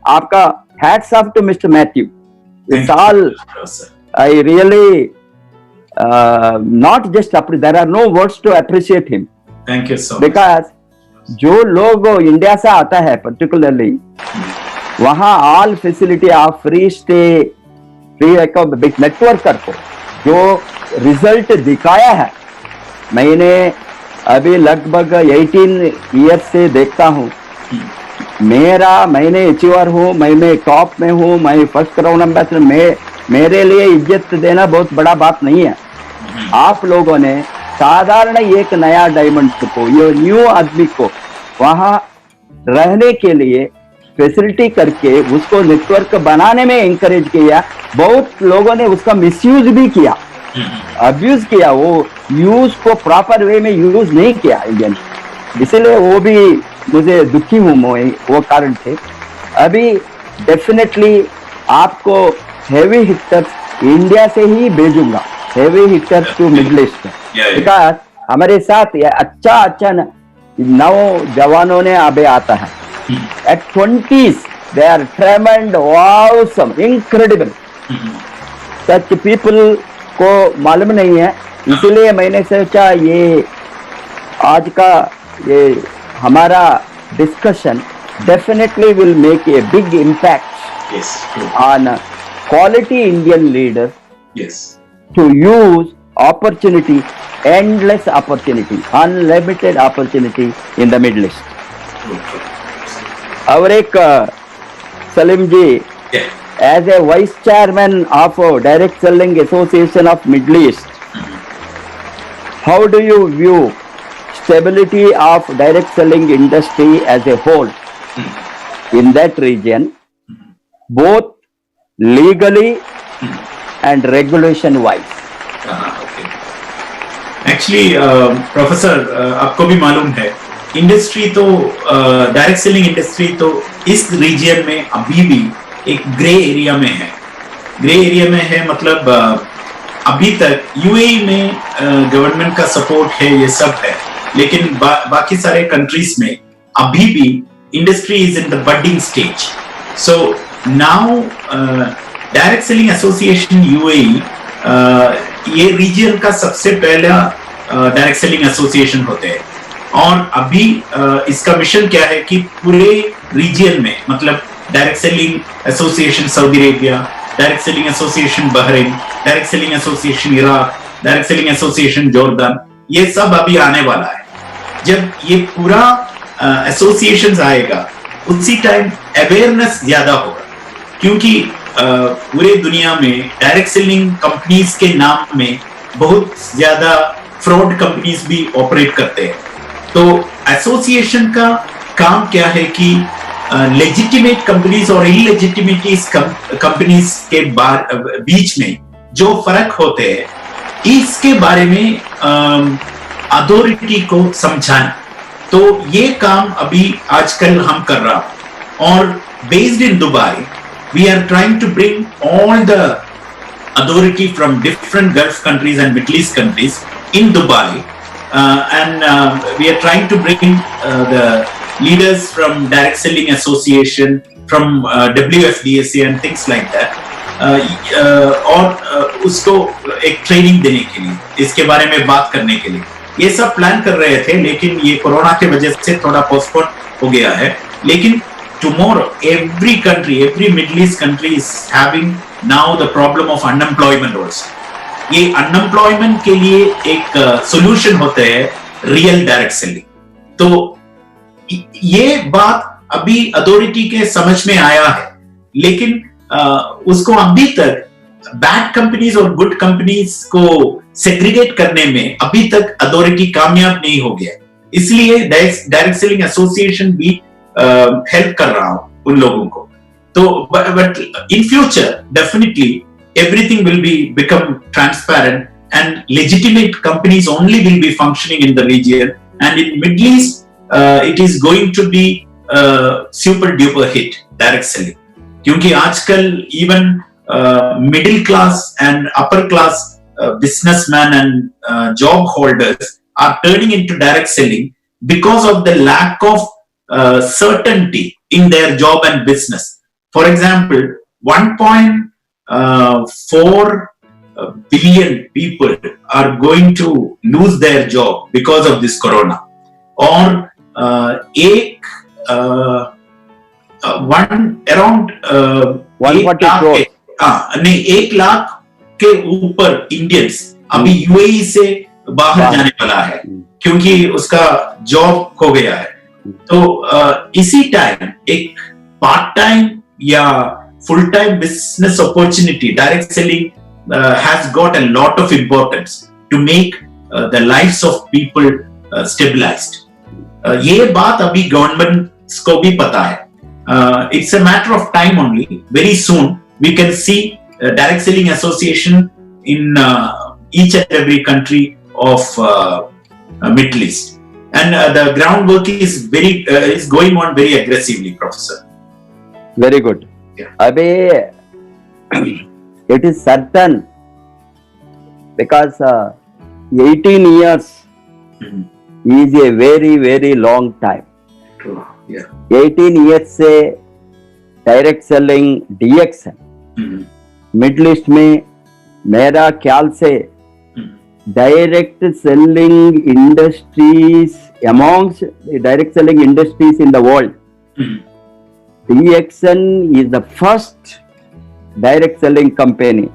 आपका hats off to Mister Matthew. It's all I really not just there are no words to appreciate him. Thank you so much. Because जो लोग इंडिया से आता है पर्टिकुलरली वहां all facility of free stay, free network करके जो result दिखाया है, मैंने अभी लगभग 18 ईयर्स से देखता हूँ। मैंने अचीवर हूँ, मैं टॉप में हूँ, मैं फर्स्ट क्राउन एम्बेसडर। मेरे लिए इज्जत देना बहुत बड़ा बात नहीं है। आप लोगों ने साधारण एक नया डायमंड को, ये न्यू आदमी को वहां रहने के लिए फैसिलिटी करके उसको नेटवर्क बनाने में एंकरेज किया। बहुत लोगों ने उसका मिसयूज भी किया, अब्यूज किया, वो यूज को प्रॉपर वे में यूज नहीं किया इंडियन। इसलिए वो भी मुझे दुखी हूँ, वो कारण थे। अभी डेफिनेटली आपको हेवी हिटर्स इंडिया से ही भेजूंगा, heavy hitters to Middle East. Because हमारे साथ अच्छा नौजवानों ने अभी आता है at 20s, they are tremendous, awesome, incredible. Such people को मालूम नहीं है, इसलिए मैंने सोचा ये आज का ये हमारा discussion definitely will make a big impact on quality Indian leaders to use opportunity, endless opportunity, unlimited opportunity in the Middle East. और एक Saleem ji, as a vice chairman of direct selling association of middle east, how do you view stability of direct selling industry as a whole in that region, both legally and regulation wise? Actually professor आपको भी मालूम है, industry तो direct selling industry तो इस reason में अभी भी एक ग्रे एरिया में है। ग्रे एरिया में है मतलब अभी तक यूएई में गवर्नमेंट का सपोर्ट है, ये सब है, लेकिन बाकी सारे कंट्रीज में अभी भी industry is in the budding stage. So now direct selling association UAE ये रीजन का सबसे पहला डायरेक्ट सेलिंग एसोसिएशन होते हैं, और अभी इसका मिशन क्या है कि पूरे रीजन में मतलब direct selling association Saudi Arabia, direct selling association Bahrain, direct selling association Iraq, direct selling association Jordan, ये सब अभी आने वाला है। जब ये पूरा एसोसिएशन आएगा उसी टाइम अवेयरनेस ज्यादा होगा, क्योंकि पूरे दुनिया में डायरेक्ट सेलिंग कंपनीज के नाम में बहुत ज्यादा फ्रॉड कंपनीज भी ऑपरेट करते हैं। तो एसोसिएशन का काम क्या है कि लेजिटिमेट कंपनीज और इलेजिटिमेट कंपनीज के बीच में जो फर्क होते हैं इसके बारे में अथॉरिटी को समझाना। तो ये काम अभी आजकल हम कर रहा हूं, और based in Dubai we are trying to bring all the authority from different Gulf countries and Middle East countries in Dubai, and we are trying to bring the leaders from Direct Selling Association, from WFDSA and things like that, और उसको एक training देने के लिए, इसके बारे में बात करने के लिए ये सब प्लान कर रहे थे, लेकिन ये कोरोना की वजह से थोड़ा पोस्टपोन हो गया है। लेकिन tomorrow every Middle East country is having now the problem of unemployment also. ये unemployment के लिए एक solution होते हैं रियल डायरेक्ट सेलिंग। तो ये बात अभी अथॉरिटी के समझ में आया है, लेकिन उसको अभी तक बैड कंपनीज और गुड कंपनीज को सेग्रीगेट करने में अभी तक अथॉरिटी कामयाब नहीं हो गया। इसलिए डायरेक्ट सेलिंग एसोसिएशन भी हेल्प कर रहा हूं उन लोगों को। तो but in future definitely everything will be become transparent and legitimate companies only will be functioning in the region, and in Middle East it is going to be super duper hit direct selling, क्योंकि आजकल even middle class and upper class businessmen and job holders are turning into direct selling because of the lack of certainty in their job and business. For example, 1.4 billion people are going to lose their job because of this corona. और around 140 crore, नहीं 1 लाख के ऊपर Indians अभी UAE से बाहर जाने वाला है, क्योंकि उसका जॉब खो गया है। तो इसी टाइम एक पार्ट टाइम या full time business opportunity direct selling has got a lot of importance to make the lives of people stabilised. ये बात अभी गवर्नमेंट को भी पता है। It's a matter of time only, very soon we can see direct selling association in each and every country of Middle East, and the groundwork is going on very aggressively, Professor. Very good. Yeah. Abhi it is certain because 18 years is a very very long time. True. Yeah. 18 years से direct selling DXN middle east में मेरा ख्याल से direct selling industries amongst direct selling industries in the world, DXN is the first direct selling company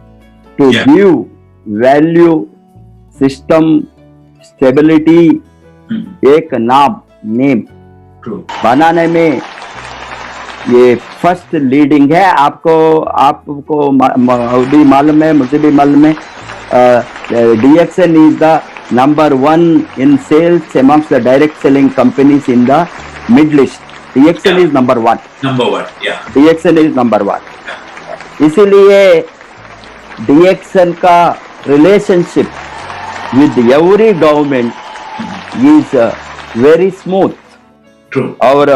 to give value system stability एक name बनाने में ये first leading है। आपको भी मालूम है, मुझे भी मालूम है। DXN is the number 1 in sales amongst the direct selling companies in the Middle East. DXN is number 1. Yeah. DXN is number 1. इसीलिए DXN का relationship with every government is very smooth. True. Our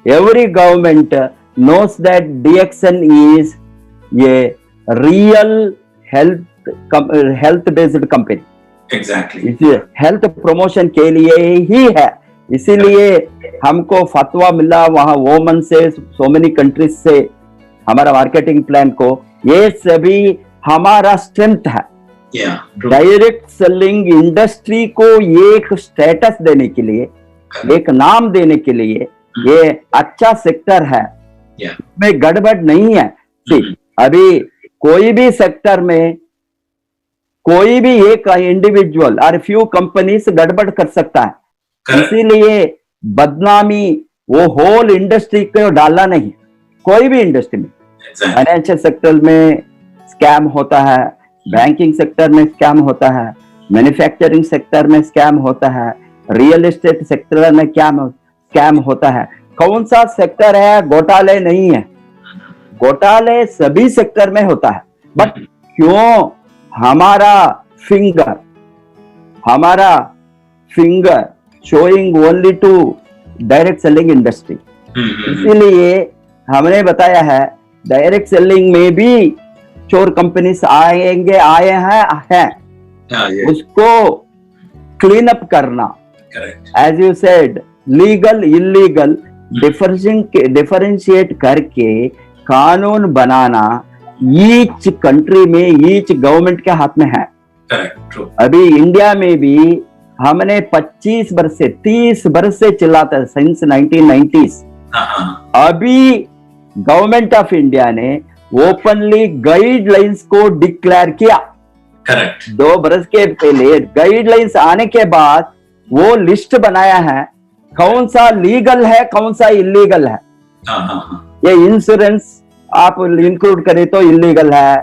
every government knows that DXN is a real health based company. Exactly. इसे health promotion के लिए ही है, इसीलिए हमको फतवा मिला वहां वोमन से, सो मेनी कंट्रीज से हमारा मार्केटिंग प्लान को, ये सभी हमारा स्ट्रेंथ है। Yeah. True. Direct selling industry को एक स्टेटस देने के लिए, एक नाम देने के लिए ये अच्छा सेक्टर है, Yeah. में गड़बड़ नहीं है। अभी कोई भी सेक्टर में कोई भी एक इंडिविजुअल और फ्यू कंपनीज गड़बड़ कर सकता है, Correct. इसीलिए बदनामी वो होल इंडस्ट्री को डालना नहीं। कोई भी इंडस्ट्री में, Exactly. फाइनेंशियल सेक्टर में स्कैम होता है, बैंकिंग सेक्टर में स्कैम होता है, मैन्युफैक्चरिंग सेक्टर में स्कैम होता है, रियल एस्टेट सेक्टर में स्कैम होता है। कौन सा सेक्टर है घोटाले नहीं है? घोटाले सभी सेक्टर में होता है, बट क्यों हमारा finger showing only to direct selling industry. इसीलिए हमने बताया है डायरेक्ट सेलिंग में भी चोर कंपनीज आए हैं Yeah, yeah. उसको क्लीन अप करना, Correct. As you said legal illegal differentiate करके कानून बनाना ईच कंट्री में, ईच गवर्नमेंट के हाथ में है। Correct. True. अभी इंडिया में भी हमने 25 वर्ष से 30 वर्ष से चिल्लाता है, सिंस 1990s। अभी गवर्नमेंट ऑफ इंडिया ने ओपनली गाइडलाइंस को डिक्लेयर किया। Correct. 2 बरस के पहले गाइडलाइंस आने के बाद वो लिस्ट बनाया है कौन सा लीगल है, कौन सा इलीगल है। ये इंश्योरेंस आप इंक्लूड करें तो इलीगल है,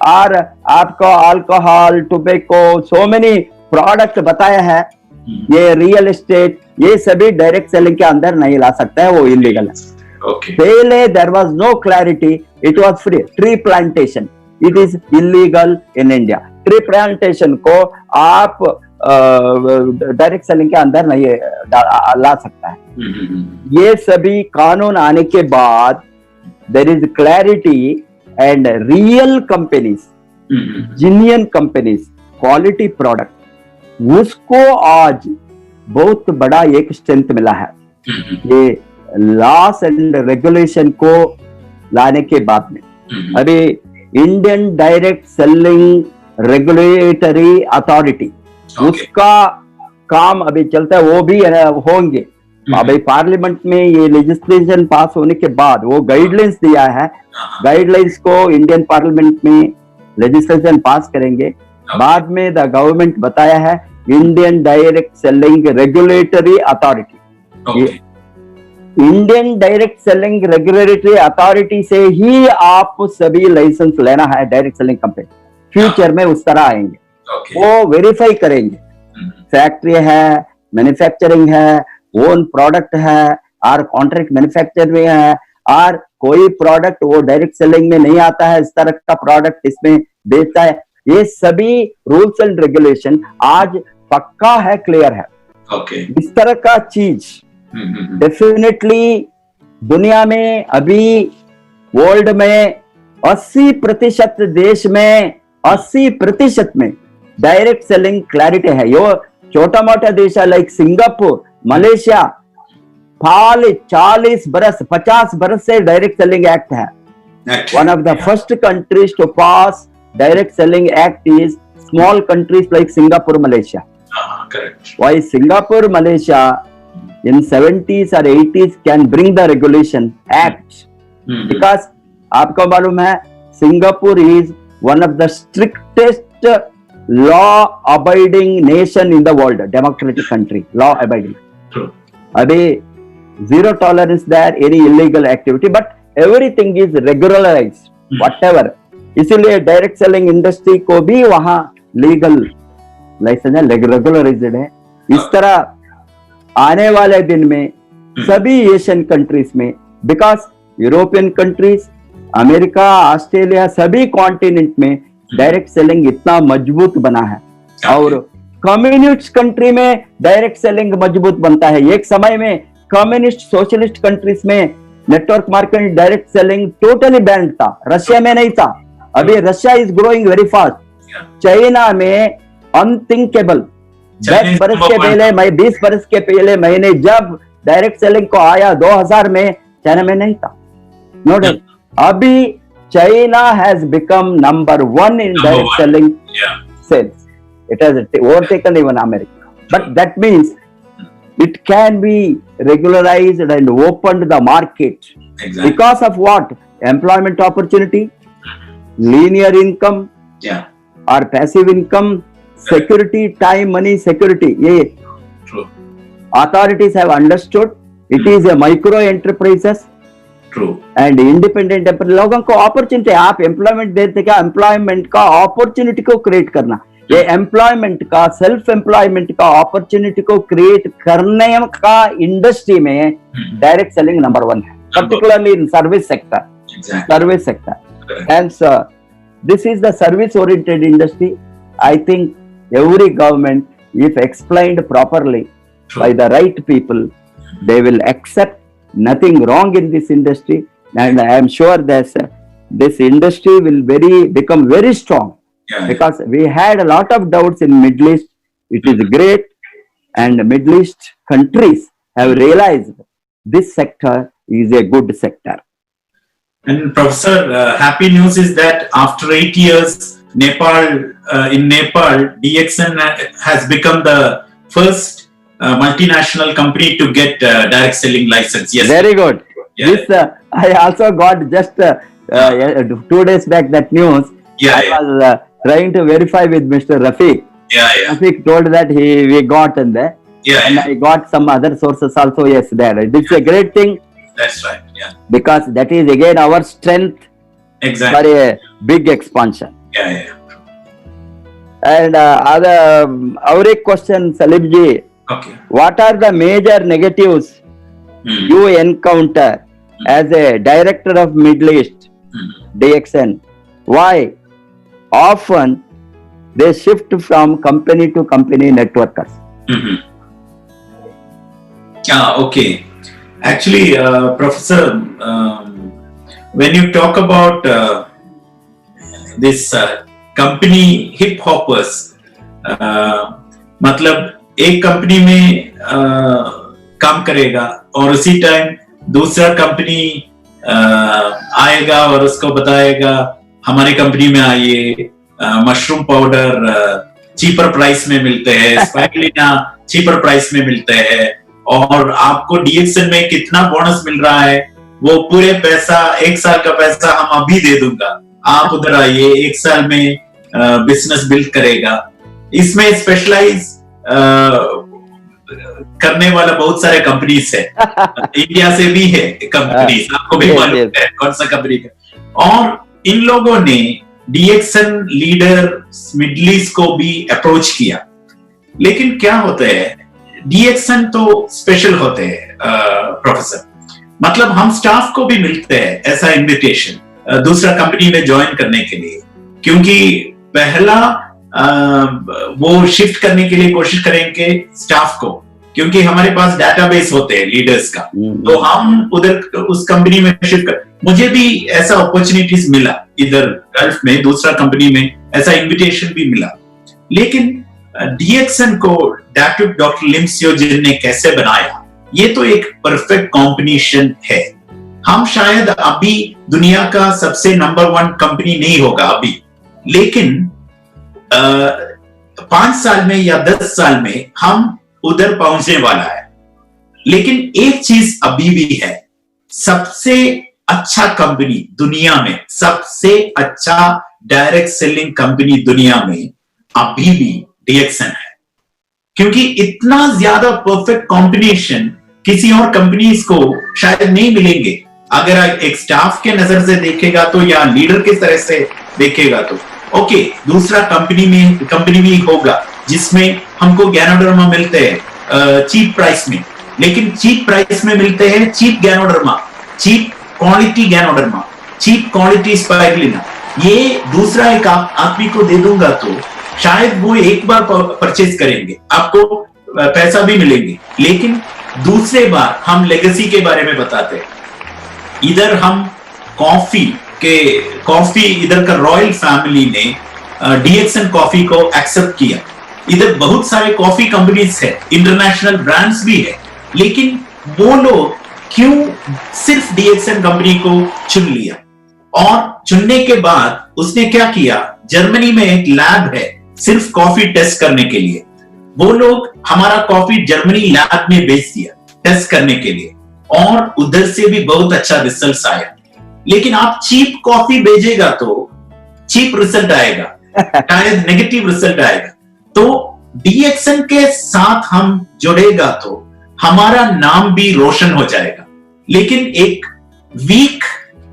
और आपको alcohol, tobacco, so many product बताया है। ये रियल एस्टेट, ये सभी डायरेक्ट सेलिंग के अंदर नहीं ला सकता है, वो इलीगल है। Okay. पहले there was no clarity, it was free. Tree plantation it is illegal in India. Tree plantation को आप डायरेक्ट सेलिंग के अंदर नहीं ला सकता है। ये सभी कानून आने के बाद there is clarity, and real companies, genuine companies, quality product, उसको आज बहुत बड़ा एक स्ट्रेंथ मिला है। ये लॉस एंड रेगुलेशन को लाने के बाद में अभी Indian direct selling regulatory authority, उसका काम अभी चलता है, वो भी होंगे। अभी पार्लियामेंट में ये लेजिस्लेशन पास होने के बाद वो गाइडलाइंस दिया है, गाइडलाइंस को इंडियन पार्लियामेंट में लेजिस्लेशन पास करेंगे। बाद में द गवर्नमेंट बताया है Indian direct selling regulatory authority. Indian direct selling regulatory authority से ही आप सभी लाइसेंस लेना है डायरेक्ट सेलिंग कंपनी। फ्यूचर में उस तरह आएंगे, वो वेरीफाई करेंगे फैक्ट्री है, मैन्युफैक्चरिंग है, ओन प्रोडक्ट है, और कॉन्ट्रैक्ट मैन्युफैक्चरिंग है, और कोई प्रोडक्ट वो डायरेक्ट सेलिंग में नहीं आता है, इस तरह का प्रोडक्ट इसमें बेचता है। ये सभी रूल्स एंड रेगुलेशन आज पक्का है, क्लियर है। इस तरह का चीज डेफिनेटली दुनिया में अभी वर्ल्ड में 80% देश में 80% में डायरेक्ट सेलिंग क्लैरिटी है। यो छोटा मोटा देश है लाइक सिंगापुर, मलेशिया, 40 बरस 50 बरस से डायरेक्ट सेलिंग एक्ट है। One of the first countries to pass direct selling act is small countries like Singapore, Malaysia. Why Singapore, Malaysia in 70s or 80s can bring the regulation act? Because आपको मालूम है Singapore is one of the strictest law abiding nation in the world, democratic country, law abiding. अभी zero tolerance there any illegal activity, but everything is regularized, whatever. इसीलिए direct selling industry को भी वहां legal licence है, regularised है। इस तरह आने वाले दिन में सभी एशियन कंट्रीज में, because European countries, America, Australia, सभी कॉन्टिनेंट में डायरेक्ट सेलिंग इतना मजबूत बना है। और कम्युनिस्ट कंट्री में डायरेक्ट सेलिंग मजबूत बनता है। एक समय में कम्युनिस्ट सोशलिस्ट कंट्रीज में network marketing direct selling totally band था, रशिया में नहीं था। अभी Russia is growing very fast. China में अनथिंकेबल 10 बरस के पहले, 20 बरस के पहले मैंने जब डायरेक्ट सेलिंग को आया 2000 में, चाइना में नहीं था। नो डाउट अभी China has become number 1 in direct selling sales. It has overtaken even America. But that means it can be regularized and opened the market. Exactly. Because of what? Employment opportunity, linear income, or passive income, security, time, money, security. ये True. authorities have understood. It is a micro enterprises. True. And independent लोगों को opportunity, आप employment देते क्या? Employment का opportunity को create करना, ये एम्प्लॉयमेंट का, सेल्फ एम्प्लॉयमेंट का अपॉर्चुनिटी को क्रिएट करने का इंडस्ट्री में डायरेक्ट सेलिंग नंबर 1 है, particularly in service sector. Service sector and this is the service oriented industry. I think every government, if explained properly by the right people, they will accept nothing wrong in this industry, and I am sure that this industry will become very strong. Because we had a lot of doubts in Middle East. It is great, and Middle East countries have realized this sector is a good sector. And Professor, happy news is that after 8 years, in Nepal, DXN has become the first multinational company to get direct selling license. Yes. Very good. This I also got just 2 days back that news. I was trying to verify with Mr. Rafiq. Rafiq told that we got in there. And I got some other sources also. Yes, there. It's a great thing. That's right. Because that is again our strength. Exactly. For a big expansion. And our question, Salim ji. Okay. What are the major negatives you encounter as a director of Middle East DXN? Why often they shift from company to company networkers? Okay. Actually, Professor, when you talk about this company hip hoppers, मतलब एक company में काम करेगा और उसी time दूसरा company आएगा और उसको बताएगा हमारी कंपनी में आइए, मशरूम पाउडर चीपर प्राइस में मिलते हैं, स्पाइरुलिना चीपर प्राइस में मिलते हैं, और आपको डीएक्सएन में कितना बोनस मिल रहा है वो पूरे पैसा, 1 साल का पैसा हम अभी दे दूंगा, आप उधर आइए, 1 साल में बिजनेस बिल्ड करेगा. इसमें स्पेशलाइज करने वाला बहुत सारे कंपनीज है. इंडिया से भी है कंपनीज, आपको भी मालूम है कौन सा कंपनी का. और इन लोगों ने डीएक्सएन लीडर मिडिल ईस्ट को भी अप्रोच किया. लेकिन क्या होता है, डीएक्सएन तो स्पेशल होते हैं प्रोफेसर, मतलब हम स्टाफ को भी मिलते हैं ऐसा इन्विटेशन दूसरा कंपनी में ज्वाइन करने के लिए, क्योंकि पहला वो शिफ्ट करने के लिए कोशिश करेंगे स्टाफ को, क्योंकि हमारे पास डेटाबेस होते हैं लीडर्स का, तो हम उधर उस कंपनी में शिफ्ट कर. मुझे भी ऐसा अपॉर्चुनिटीज मिला इधर गल्फ में, दूसरा कंपनी में ऐसा इनविटेशन भी मिला. लेकिन डीएक्सएन को डॉक्टर लिम सियो जिन ने कैसे बनाया, ये तो एक परफेक्ट कॉम्बिनेशन है. हम शायद अभी दुनिया का सबसे नंबर 1 कंपनी नहीं होगा अभी, लेकिन 5 साल में या 10 साल में हम उधर पहुंचने वाला है. लेकिन एक चीज अभी भी है, सबसे अच्छा कंपनी दुनिया में, सबसे अच्छा डायरेक्ट सेलिंग कंपनी दुनिया में अभी भी डीएक्सएन है, क्योंकि इतना ज्यादा परफेक्ट कॉम्बिनेशन किसी और कंपनीज को शायद नहीं मिलेंगे. अगर एक स्टाफ के नजर से देखेगा तो, या लीडर के तरह से देखेगा तो ओके, दूसरा कंपनी भी होगा जिसमें हमको गैनोडर्मा मिलते हैं चीप प्राइस में, लेकिन चीप प्राइस में मिलते हैं cheap ganoderma, cheap quality ganoderma, cheap quality spirulina. ये दूसरा एक आदमी को दे दूंगा तो शायद वो एक बार परचेज करेंगे, आपको पैसा भी मिलेंगे, लेकिन दूसरे बार हम लेगेसी के बारे में बताते हैं। इधर हम कॉफी इधर का रॉयल फैमिली ने डीएक्सएन कॉफी को एक्सेप्ट किया। इधर बहुत सारे कॉफी कंपनीज है, इंटरनेशनल ब्रांड्स भी है, लेकिन वो लोग क्यों सिर्फ डीएक्सएन कंपनी को चुन लिया? और चुनने के बाद उसने क्या किया, जर्मनी में एक लैब है सिर्फ कॉफी टेस्ट करने के लिए। वो लोग हमारा कॉफी जर्मनी लैब में भेज दिया टेस्ट करने के लिए, और उधर से भी बहुत अच्छा रिजल्ट आया। लेकिन आप चीप कॉफी भेजेगा तो चीप रिजल्ट आएगा, शायद नेगेटिव रिजल्ट आएगा। तो डीएक्सएन के साथ हम जुड़ेगा तो हमारा नाम भी रोशन हो जाएगा। लेकिन एक वीक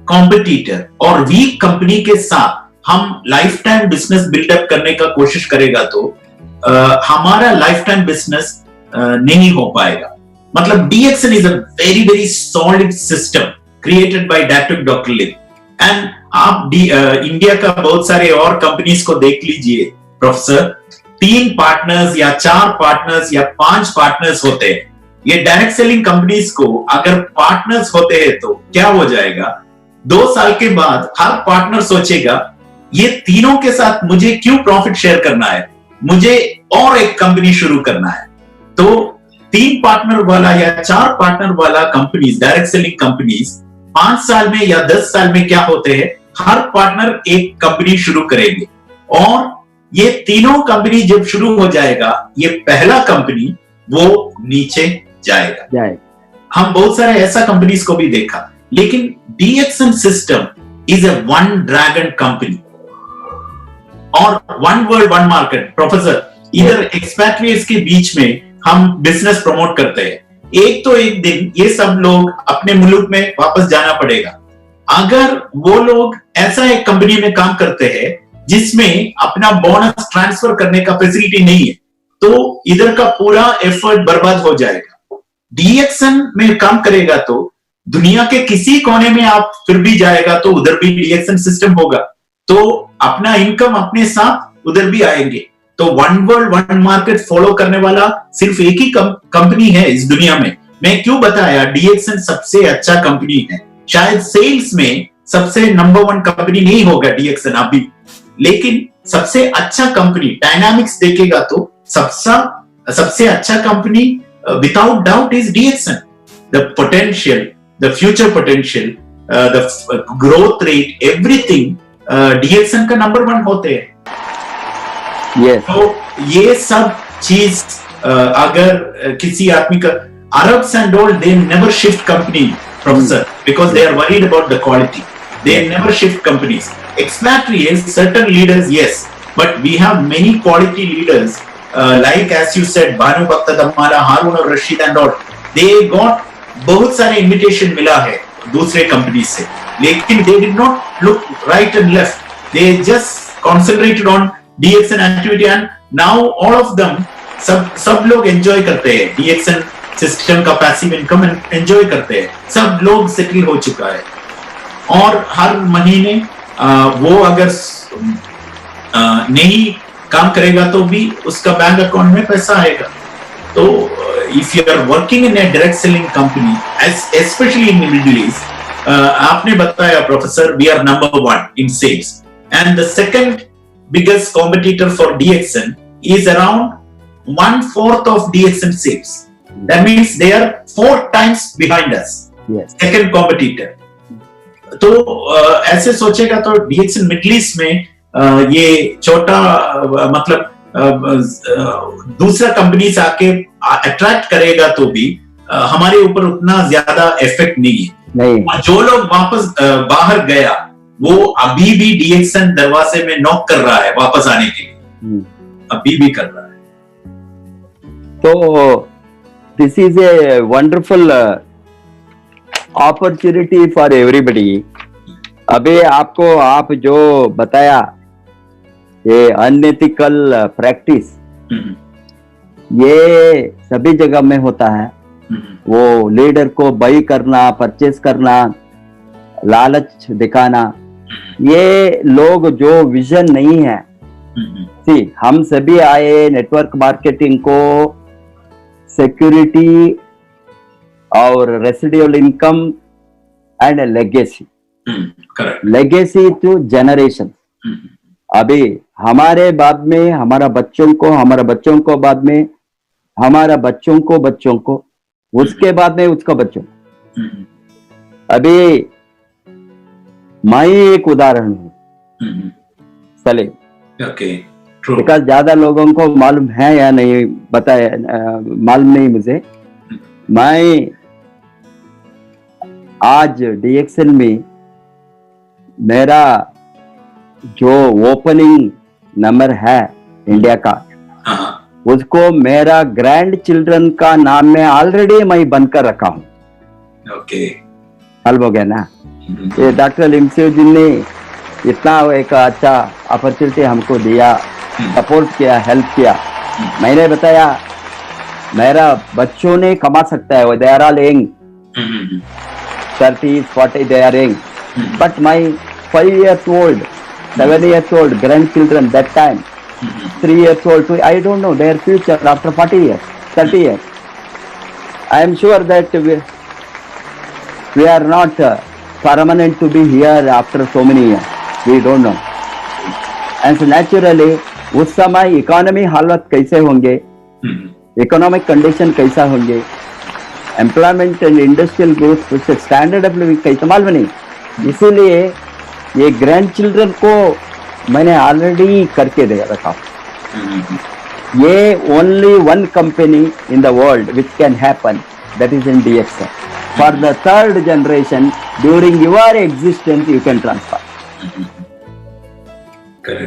कॉम्पिटिटर और वीक कंपनी के साथ हम लाइफ टाइम बिजनेस बिल्डअप करने का कोशिश करेगा तो हमारा लाइफ टाइम बिजनेस नहीं हो पाएगा। मतलब DXN is a very very solid system created by doctor Lin. And आप इंडिया का बहुत सारे और कंपनीज को देख लीजिए प्रोफेसर, 3 पार्टनर्स या 4 पार्टनर्स या 5 पार्टनर्स होते हैं। ये डायरेक्ट सेलिंग कंपनीज को अगर पार्टनर्स होते हैं तो क्या हो जाएगा, 2 साल के बाद हर पार्टनर सोचेगा ये तीनों के साथ मुझे क्यों प्रॉफिट शेयर करना है, मुझे और एक कंपनी शुरू करना है। तो 3 पार्टनर वाला या 4 पार्टनर वाला कंपनीज, डायरेक्ट सेलिंग कंपनीज 5 साल में या 10 साल में क्या होते हैं, हर पार्टनर एक कंपनी शुरू करेंगे, और ये तीनों कंपनी जब शुरू हो जाएगा, ये पहला कंपनी वो नीचे जाएगा। हम बहुत सारे ऐसा कंपनीज को भी देखा, लेकिन DXN system is a one dragon company और one world one market. Professor, इधर एक्सपैट्रिएट्स के बीच में हम बिजनेस प्रमोट करते हैं, एक तो एक दिन ये सब लोग अपने मुल्क में वापस जाना पड़ेगा। अगर वो लोग ऐसा एक कंपनी में काम करते हैं जिसमें अपना बोनस ट्रांसफर करने का फैसिलिटी नहीं है, तो इधर का पूरा एफर्ट बर्बाद हो जाएगा। डीएक्सएन में काम करेगा तो दुनिया के किसी कोने में आप फिर भी जाएगा तो उधर भी डीएक्सएन सिस्टम होगा, तो अपना इनकम अपने साथ उधर भी आएंगे। तो one world one market follow करने वाला सिर्फ एक ही कंपनी है इस दुनिया में। मैं क्यों बताया डीएक्सएन सबसे अच्छा कंपनी है, शायद सेल्स में सबसे नंबर 1 कंपनी नहीं होगा डीएक्सएन अभी, लेकिन सबसे अच्छा कंपनी डायनामिक्स देखेगा तो सबसे अच्छा company without doubt is DXN. The potential, the future potential, the growth rate, everything DXN का नंबर 1 होते हैं। Yes. तो ये सब चीज अगर किसी आदमी का, Arabs and all, they never shift company, professor, because they are worried about the quality. They never shift companies. Expatriates, certain leaders, yes, but we have many quality leaders, like as you said, Banu Bhakta Dammala, Harun al-Rashid and all. They got बहुत सारे invitation मिला है दूसरे company से, लेकिन they did not look right and left. They just concentrated on DXN activity, and now all of them सब लोग enjoy करते हैं डीएक्सएन सिस्टम का पैसिव इनकम एंजॉय करते हैं, सब लोग सेटल हो चुका है, और हर महीने वो अगर नहीं काम करेगा तो भी उसका बैंक अकाउंट में पैसा आएगा। तो if you are working in a direct selling company, especially in Middle East, आपने बताया professor, we are number 1 in sales, and the second biggest competitor for DXN is around 1/4 of DXN sales. That means they are 4 times behind us. Yes. Second competitor. तो ऐसे सोचेगा तो DXN middle east में ये छोटा मतलब दूसरा company से आके अट्रैक्ट करेगा तो भी हमारे ऊपर उतना ज्यादा इफेक्ट नहीं है। जो लोग वापस बाहर गया वो अभी भी डीएक्सएन दरवाजे में नॉक कर रहा है वापस आने के लिए, अभी भी कर रहा है। तो this is a wonderful opportunity for everybody. अभी आपको आप जो बताया ये अनएथिकल प्रैक्टिस, ये सभी जगह में होता है। वो लीडर को बाई करना, परचेस करना, लालच दिखाना, ये लोग जो विजन नहीं है सी हम सभी आए नेटवर्क मार्केटिंग को सिक्योरिटी और residual income and legacy, Correct. Legacy to generation. अभी हमारे बाद में हमारा बच्चों को, हमारा बच्चों को बाद में हमारा बच्चों को उसके बाद में उसका बच्चों। अभी मैं ही एक उदाहरण हूँ सलीम, Okay. True. बिकॉज ज्यादा लोगों को मालूम है या नहीं बताया, मालूम नहीं मुझे। मैं आज डीएक्सएल में मेरा जो ओपनिंग नंबर है इंडिया का, उसको मेरा ग्रैंड चिल्ड्रन का नाम में ऑलरेडी मैं बनकर रखा हूँ। Okay. हल हो गया ना। ये डॉक्टर लिमसेव जी ने इतना एक अच्छा अपॉर्चुनिटी हमको दिया, सपोर्ट किया, हेल्प किया। मैंने बताया मेरा बच्चों ने कमा सकता है, they are all young, 30, 40 they are young, but my 5 years old, 7 years old grandchildren that time, 3 years old, I don't know their future after 40 years, 30 years. I am sure that we are not permanent to be here after so many years. We don't know. And so naturally, उस समय economy हालत कैसे होंगे, economic condition कैसा होंगे, employment and industrial growth, standard of living कैसा मालूम नहीं। इसीलिए ये ग्रैंड चिल्ड्रन को मैंने ऑलरेडी करके दे रखा। ये only one company in the world which can happen, that is in DXL. For the third generation during your existence you can transfer.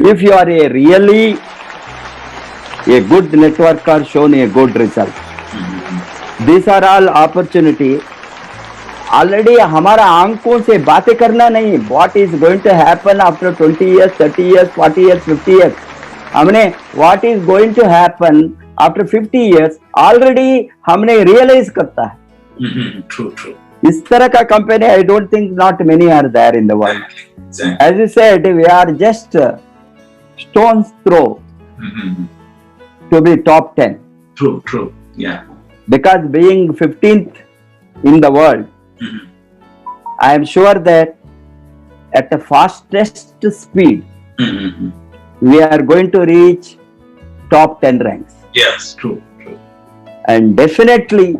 If you are a really a good networker, shown a good result, these are all opportunity. Already हमारा आंखों से बातें करना नहीं, what is going to happen after 20 years, 30 years, 40 years, 50 years. हमने what is going to happen after 50 years already हमने realize करता है। True, true. इस तरह का company I don't think not many are there in the world. Exactly. As you said, we are just stone's throw to be top 10. True, true. Yeah. Because being 15th in the world, I am sure that at the fastest speed, we are going to reach top 10 ranks. Yes, true, true. And definitely,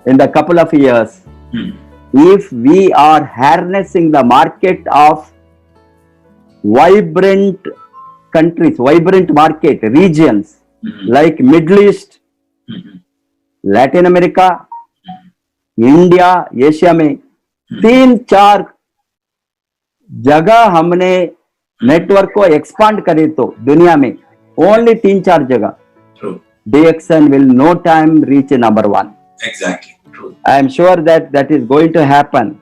in the couple of years, if we are harnessing the market of vibrant countries, vibrant market regions like Middle East, Latin America, India, Asia में 3-4 जगह हमने network को expand करे तो दुनिया में only 3-4 जगह, True. DXN will no time reach number 1. Exactly. True. I am sure that that is going to happen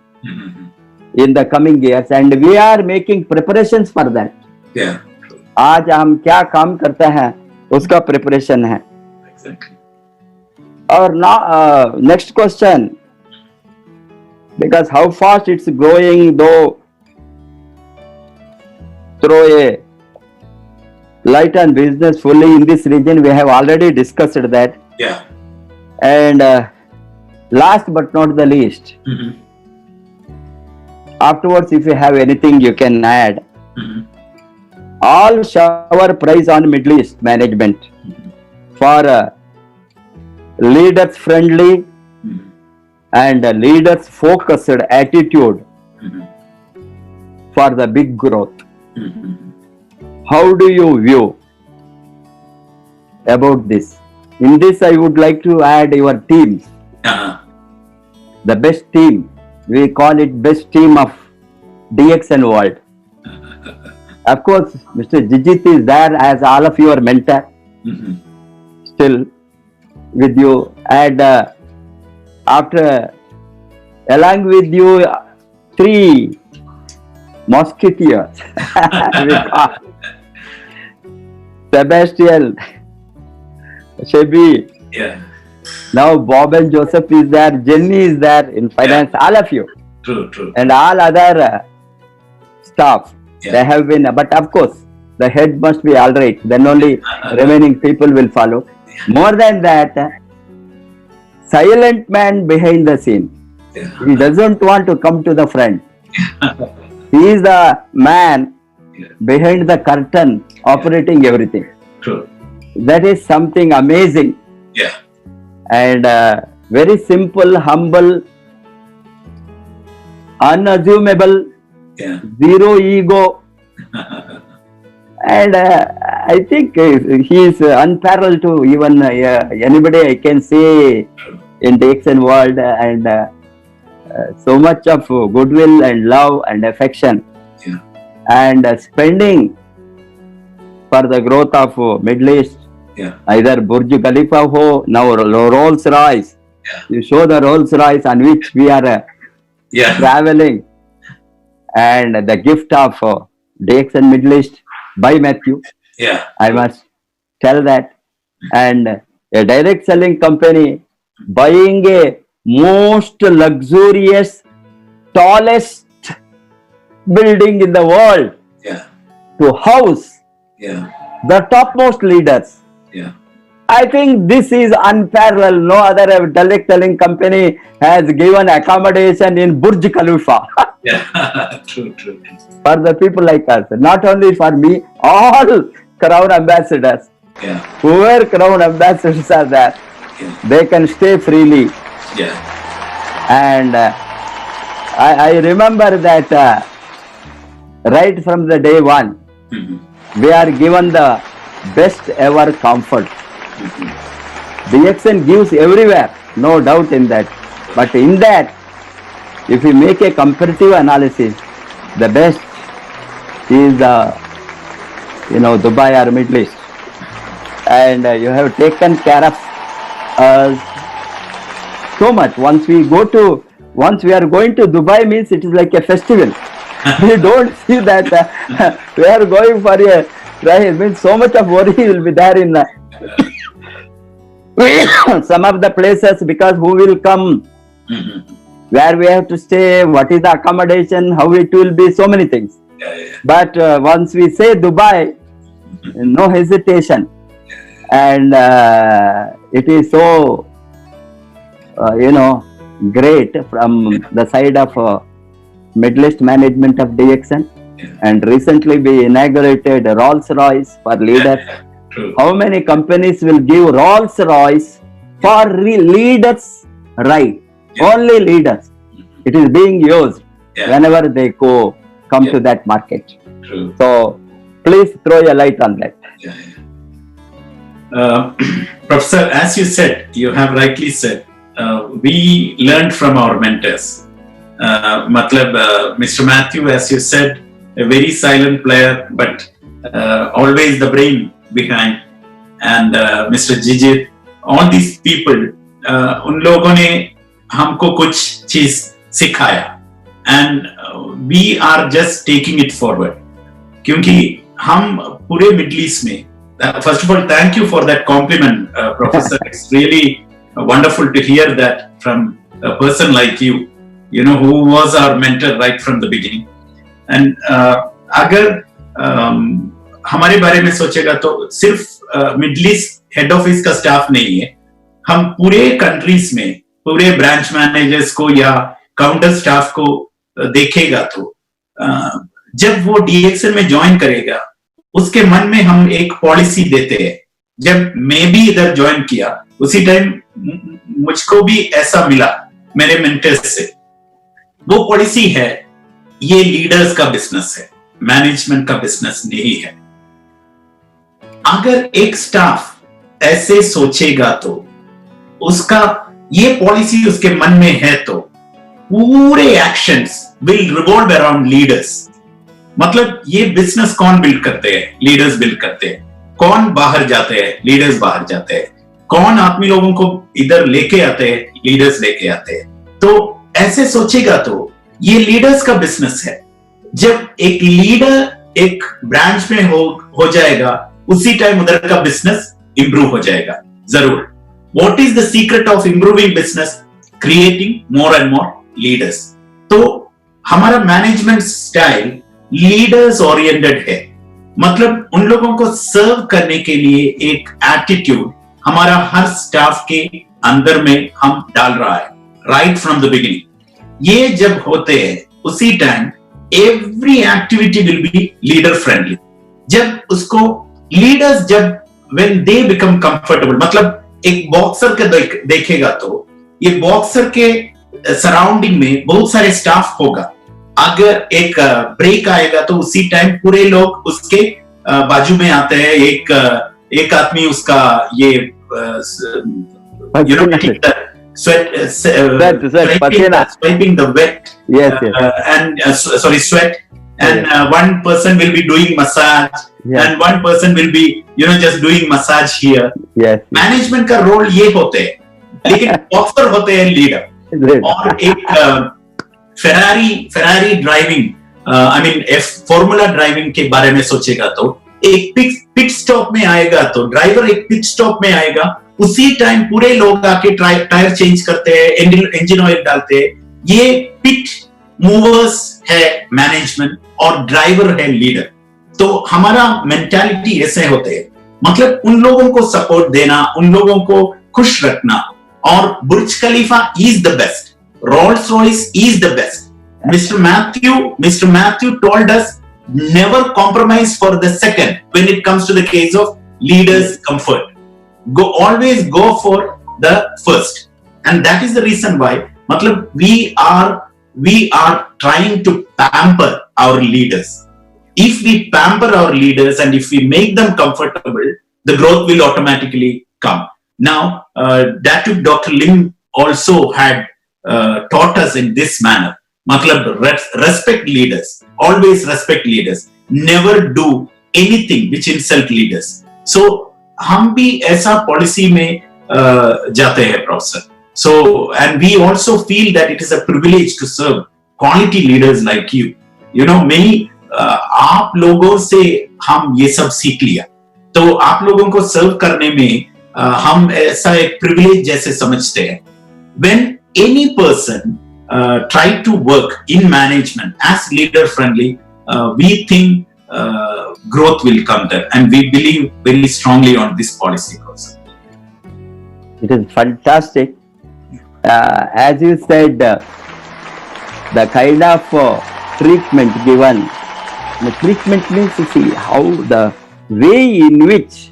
in the coming years, and we are making preparations for that. Yeah. True. आज हम क्या काम करते हैं उसका preparation है। Exactly. और next question, because how fast it's growing, though throw a light on business fully in this region, we have already discussed that. Yeah. And last but not the least, afterwards if you have anything you can add. All shower praise on Middle East management for leaders friendly and leaders focused attitude for the big growth. How do you view about this? In this, I would like to add your teams. The best team. We call it best team of DXN world. Of course, Mr. Jijit is there as all of your mentor. Still with you, and after along with you 3 musketeers. Sebastian, Shebi, Yeah. now Bob and Joseph is there, Jenny is there in finance, all of you, True, true. and all other staff. Yeah. They have been, but of course, the head must be all right. Then only remaining people will follow. More than that, silent man behind the scene. He doesn't want to come to the front. He is the man behind the curtain, operating everything. True. That is something amazing. Yeah. And very simple, humble, unassumable, Yeah. zero ego. And I think he is unparalleled to even anybody I can say in the DXN world, and so much of goodwill and love and affection, Yeah. and spending for the growth of Middle East. Yeah. Either Burj Khalifa ho, now Rolls Royce. Yeah. You show the Rolls Royce on which we are Yeah. traveling, and the gift of DXN Middle East by Matthew. Yeah. I must tell that. And a direct selling company buying a most luxurious, tallest building in the world Yeah. to house Yeah. the topmost leaders. Yeah. I think this is unparalleled. No other direct selling company has given accommodation in Burj Khalifa. Yeah. True. True. For the people like us, not only for me, all crown ambassadors, Yeah. whoever crown ambassadors are there, Yeah. they can stay freely. Yeah. And I remember that right from the day one, Mhm. we are given the best ever comfort. DXN gives everywhere, no doubt in that. But in that, if we make a comparative analysis, the best is Dubai or Middle East, and you have taken care of us so much. Once we are going to Dubai, means it is like a festival. We don't see that we are going for a drive. Means so much of worry will be there in some of the places, because who will come, Mhm. where we have to stay, what is the accommodation, how it will be, so many things. Yeah. Yeah. But once we say Dubai, no hesitation, and it is so great from the side of Middle East management of DXN. Yeah. And recently we inaugurated Rolls Royce for leaders. True. How many companies will give Rolls Royce for leaders? Right, Yeah. only leaders. It is being used Yeah. whenever they come Yeah. to that market. True. So please throw a light on that. Yeah. Professor, as you said, you have rightly said, we learned from our mentors. Mr. Matthew, as you said, a very silent player, but always the brain behind. And Mr. Jijit, all these people, उन लोगों ने हमको कुछ चीज सिखाया, and we are just taking it forward. क्योंकि हम पूरे मिडिल ईस्ट में, first of all, thank you for that compliment, Professor. It's really wonderful to hear that from a person like you, who was our mentor right from the beginning. And अगर हमारे बारे में सोचेगा तो सिर्फ middle east head office का staff नहीं है, हम पूरे कंट्रीज में पूरे ब्रांच मैनेजर्स को या काउंटर स्टाफ को देखेगा तो जब वो DXN में ज्वाइन करेगा, उसके मन में हम एक पॉलिसी देते हैं. जब मैं भी इधर ज्वाइन किया, उसी टाइम मुझको भी ऐसा मिला मेरे मेंटर्स से. वो पॉलिसी है, ये लीडर्स का बिजनेस है, मैनेजमेंट का बिजनेस नहीं है. अगर एक स्टाफ ऐसे सोचेगा तो उसका ये पॉलिसी उसके मन में है तो पूरे actions will revolve around leaders. मतलब ये बिजनेस कौन बिल्ड करते हैं? लीडर्स बिल्ड करते हैं. कौन बाहर जाते हैं? लीडर्स बाहर जाते हैं. कौन आदमी लोगों को इधर लेके आते हैं? लीडर्स लेके आते हैं. तो ऐसे सोचेगा तो ये लीडर्स का बिजनेस है. जब एक लीडर एक ब्रांच में हो जाएगा, उसी टाइम उधर का बिजनेस इंप्रूव हो जाएगा जरूर. What is the secret of improving business? Creating more and more leaders. तो हमारा मैनेजमेंट स्टाइल लीडर्स ओरिएंटेड है. मतलब उन लोगों को सर्व करने के लिए एक एटीट्यूड हमारा हर स्टाफ के अंदर में हम डाल रहा है राइट फ्रॉम द बिगिनिंग। ये जब होते हैं उसी time every activity will be leader friendly. जब उसको लीडर्स जब व्हेन दे बिकम कंफर्टेबल, मतलब एक बॉक्सर के देखेगा तो ये बॉक्सर के सराउंडिंग में बहुत सारे स्टाफ होगा। अगर एक ब्रेक आएगा तो उसी टाइम पूरे लोग उसके बाजू में आते हैं। एक आदमी उसका ये swiping the wet, yes, and sorry, sweat, and one person will be doing massage, and one person will be just doing massage here. yes. Management का रोल ये होते हैं, लेकिन बॉक्सर होते हैं लीडर। और एक Ferrari driving, I mean formula driving के बारे में सोचेगा तो एक पिट स्टॉप में आएगा तो ड्राइवर एक पिट स्टॉप में आएगा, उसी टाइम पूरे लोग आके टायर चेंज करते हैं, इंजन ऑयल डालते हैं। ये पिट मूवर्स है मैनेजमेंट और ड्राइवर है लीडर। तो हमारा मेंटालिटी ऐसे होते हैं, मतलब उन लोगों को सपोर्ट देना, उन लोगों को खुश रखना। और Burj Khalifa is the best, Rolls Royce is the best. Mr. Matthew told us never compromise for the second when it comes to the case of leaders' comfort. Always go for the first, and that is the reason why. मतलब we are trying to pamper our leaders. If we pamper our leaders and if we make them comfortable, the growth will automatically come. Now, Dr. Lim also had taught us in this manner. मतलब respect leaders, always respect leaders, never do anything which insult leaders. So हम भी ऐसा policy में जाते हैं professor. So and we also feel that it is a privilege to serve quality leaders like you. many आप लोगों से हम ये सब सीख लिया, तो आप लोगों को सर्व करने में हम ऐसा एक प्रिविलेज जैसे समझते हैं। When any person try to work in management as leader friendly, we think growth will come there, and we believe very strongly on this policy also. It is fantastic. As you said, the kind of treatment given, the treatment means to see how the way in which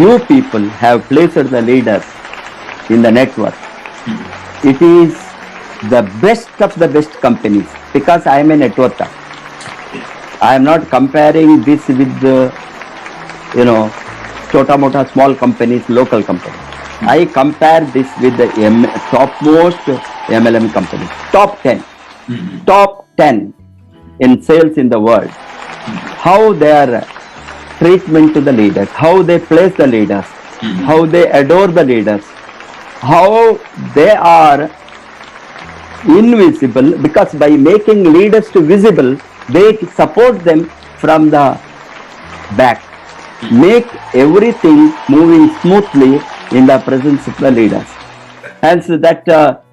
you people have placed the leaders in the network. It is the best of the best companies, because I am a networker. I am not comparing this with the chota mota small companies, local companies. I compare this with the topmost MLM companies, top 10 in sales in the world. How their treatment to the leaders, how they place the leaders, how they adore the leaders, how they are invisible, because by making leaders to visible, they support them from the back, make everything moving smoothly in the presence of the leaders. And so that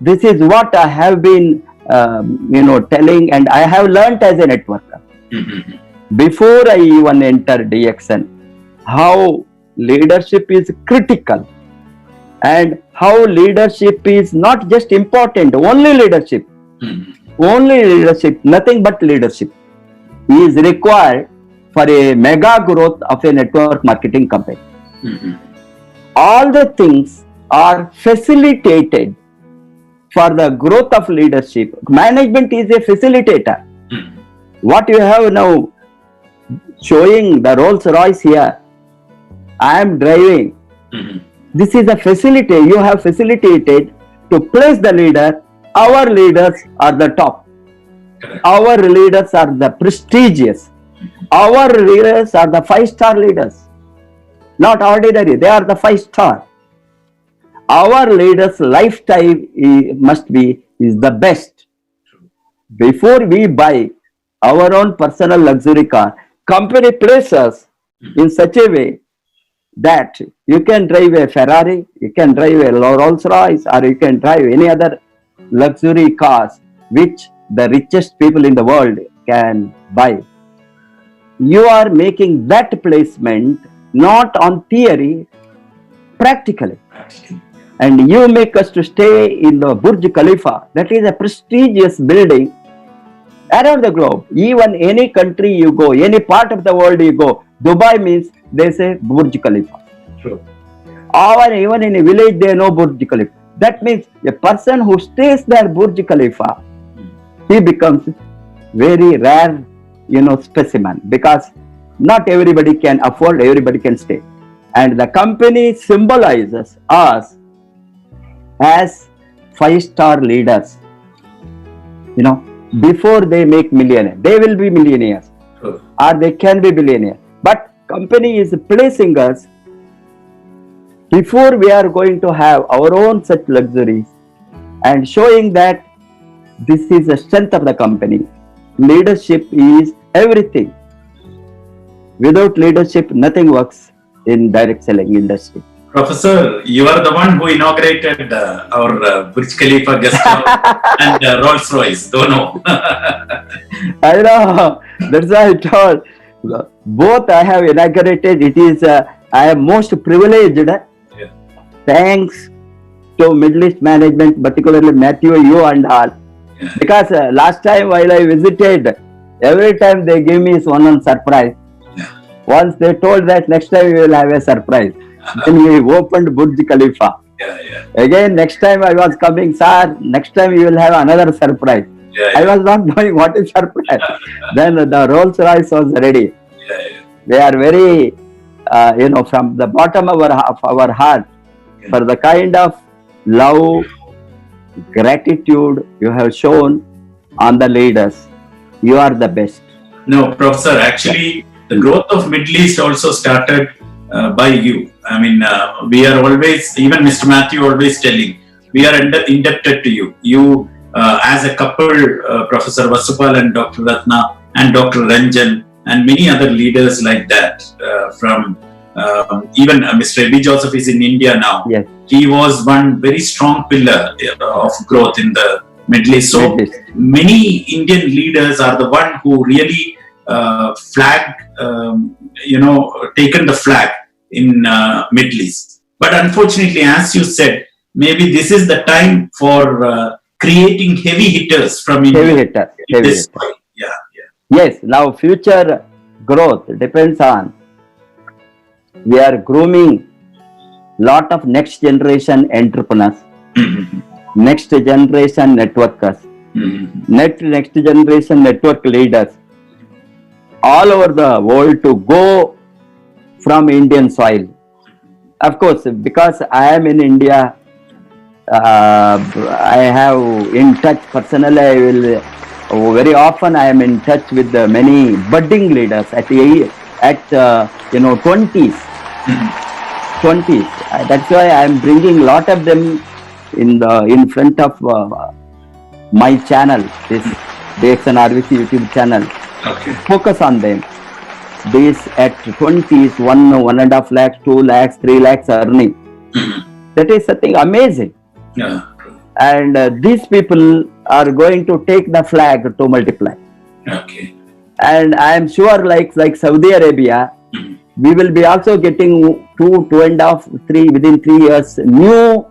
this is what I have been telling, and I have learnt as a networker before I even entered DXN, how leadership is critical. And how leadership is not just important, only leadership, nothing but leadership is required for a mega growth of a network marketing company. All the things are facilitated for the growth of leadership. Management is a facilitator. What you have now showing the Rolls Royce here, I am driving. This is a facility. You have facilitated to place the leader. Our leaders are the top. Our leaders are the prestigious. Our leaders are the 5-star leaders. Not ordinary. They are the 5-star. Our leaders' lifetime is the best. Before we buy our own personal luxury car, company places us in such a way that you can drive a Ferrari, you can drive a Rolls Royce, or you can drive any other luxury cars which the richest people in the world can buy. you are making that placement not on theory, practically. And you make us to stay in the Burj Khalifa. That is a prestigious building around the globe. Even any country you go, any part of the world you go, Dubai means they say Burj Khalifa. True. Or even in a village they know Burj Khalifa. That means a person who stays there Burj Khalifa, he becomes very rare, specimen, because not everybody can afford, everybody can stay. And the company symbolizes us as 5-star leaders. Before they make millionaire, they will be millionaires, or they can be billionaire. But company is placing us before we are going to have our own such luxuries, and showing that this is the strength of the company. Leadership is everything. Without leadership, nothing works in direct selling industry. Professor, you are the one who inaugurated our Burj Khalifa guest house and Rolls Royce. Don't know. I know. That's why I told. Both I have inaugurated. It is, I am most privileged. Yeah. Thanks to Middle East management, particularly Matthew, you and all. Yeah. Because last time while I visited, every time they give me one surprise. Yeah. Once they told that next time we will have a surprise. Then we opened Burj Khalifa. Yeah. Again, next time I was coming, sir, next time you will have another surprise. Yeah. I was not knowing what is surprise. Then the Rolls Royce was ready. Yeah. We are very, from the bottom of our heart, for the kind of love, gratitude you have shown on the leaders. You are the best. No, Professor, actually, the growth of Middle East also started by you. I mean, we are always, even Mr. Matthew always telling, we are indebted to you. You, as a couple, Professor Vasupal and Dr. Ratna and Dr. Ranjan and many other leaders like that, from even Mr. Eddie Joseph is in India now. Yes. He was one very strong pillar of growth in the Middle East. So Middle East. many Indian leaders are the one who really taken the flag in Middle East. But unfortunately, as you said, maybe this is the time for creating heavy hitters from India. Heavy hitter. In this way. Yeah. Yes, now future growth depends on, we are grooming lot of next generation entrepreneurs, next generation networkers, next generation network leaders all over the world to go from Indian soil. Of course, because I am in India, I have in touch personally. I will very often I am in touch with many budding leaders at 20s. That's why I am bringing lot of them in front of my channel, this DXN RVC YouTube channel. Okay. Focus on them. This at 20s, 1.5 lakhs, 2 lakhs, 3 lakhs earning. That is something amazing. Yeah. And these people are going to take the flag to multiply. Okay. And I am sure like Saudi Arabia, we will be also getting 2.5, 3 within 3 years new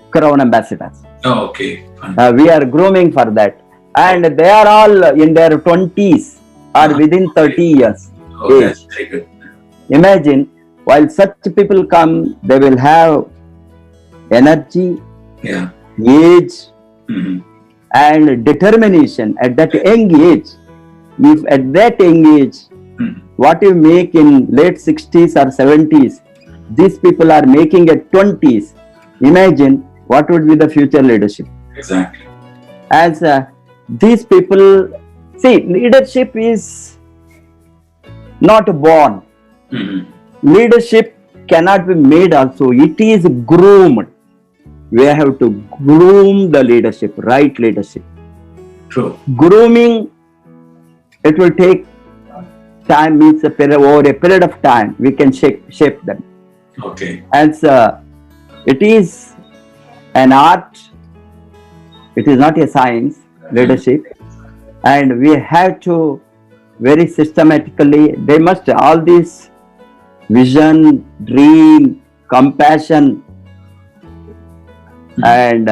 crown ambassadors. Oh, okay. Fine. We are grooming for that. And they are all in their 20s or within 30 years. Oh, that's very good. Imagine, while such people come, they will have energy, Yeah. age, Mhm. and determination at that young age. If at that young age, what you make in late 60s or 70s, these people are making at 20s, imagine what would be the future leadership. Exactly. As these people, see, leadership is not born. Mhm. Leadership cannot be made also. It is groomed. We have to groom the leadership, right leadership. True. Grooming, it will take time, means over a period of time, we can shape them. Okay. As it is an art, it is not a science, leadership, and we have to very systematically. They must all this vision, dream, compassion, and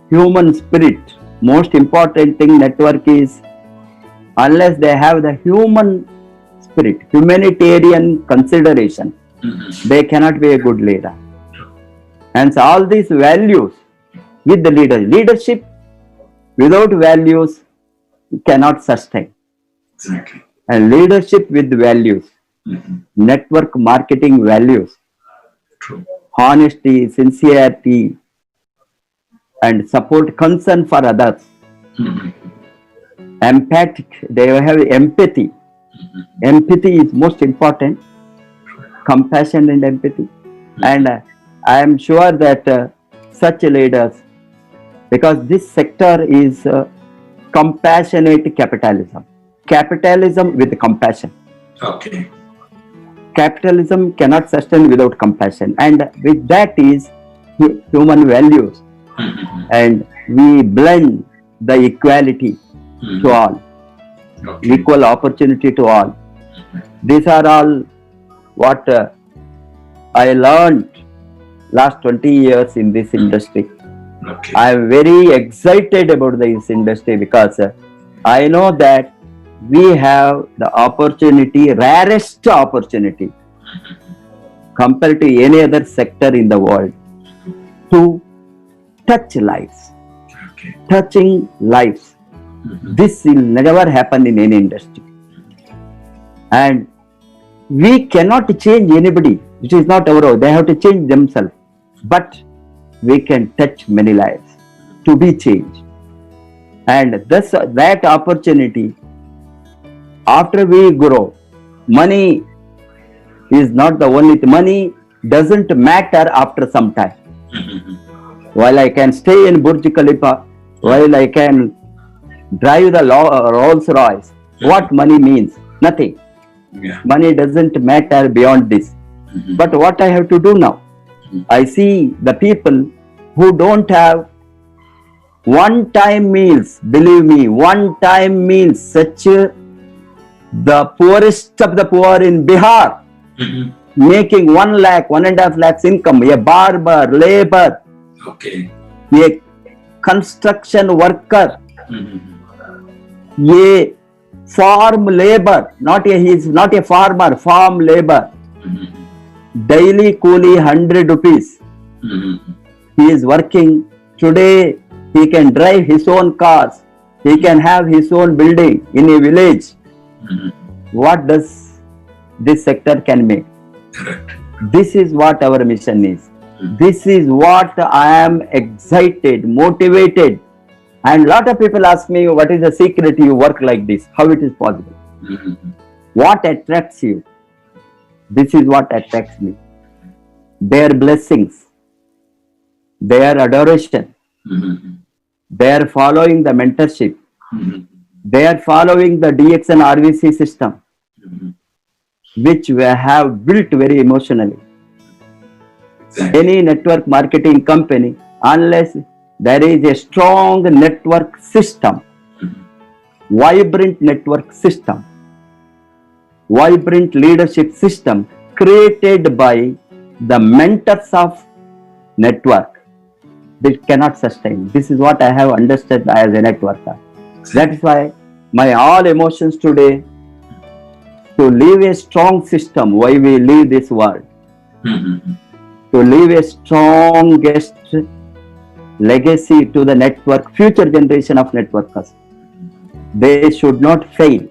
human spirit. Most important thing network is, unless they have the human spirit, humanitarian consideration, they cannot be a good leader. And so all these values with the leadership without values cannot sustain. Exactly. And leadership with values, network marketing values, True. honesty, sincerity, and support, concern for others, empathic, they have empathy. Empathy is most important, compassion and empathy. And I am sure that such leaders, because this sector is compassionate capitalism. Capitalism with compassion. Okay. Capitalism cannot sustain without compassion. And with that is human values. And we blend the equality to all, Okay. equal opportunity to all. These are all what I learned last 20 years in this industry. Okay. I am very excited about this industry because I know that we have the opportunity, rarest opportunity compared to any other sector in the world, to touch lives, Okay. touching lives. This will never happen in any industry. And we cannot change anybody. It is not our own. They have to change themselves. But we can touch many lives to be changed. And thus, that opportunity, after we grow, money is not the only thing. Money doesn't matter after some time. While I can stay in Burj Khalifa, while I can drive the Rolls Royce, what money means? Nothing. Yeah. Money doesn't matter beyond this. But what I have to do now? I see the people who don't have one-time meals. Believe me, one-time meals. Such the poorest of the poor in Bihar, making 1 lakh, 1.5 lakhs income. A barber, labor, Okay. a construction worker, a farm labor. He is not a farmer. Farm labor. Daily coolie 100 rupees. He is working. Today he can drive his own cars. He can have his own building in a village. What does this sector can make? Correct. This is what our mission is. This is what I am excited, motivated. And lot of people ask me, what is the secret you work like this? How it is possible? What attracts you? This is what attracts me. Their blessings, their adoration, their following the mentorship, their following the DX and RVC system, which we have built very emotionally. Exactly. Any network marketing company, unless there is a strong network system, vibrant network system, vibrant leadership system created by the mentors of network, this cannot sustain. This is what I have understood as a networker. That is why my all emotions today to leave a strong system. Why we leave this world? To leave a strongest legacy to the network, future generation of networkers. They should not fail,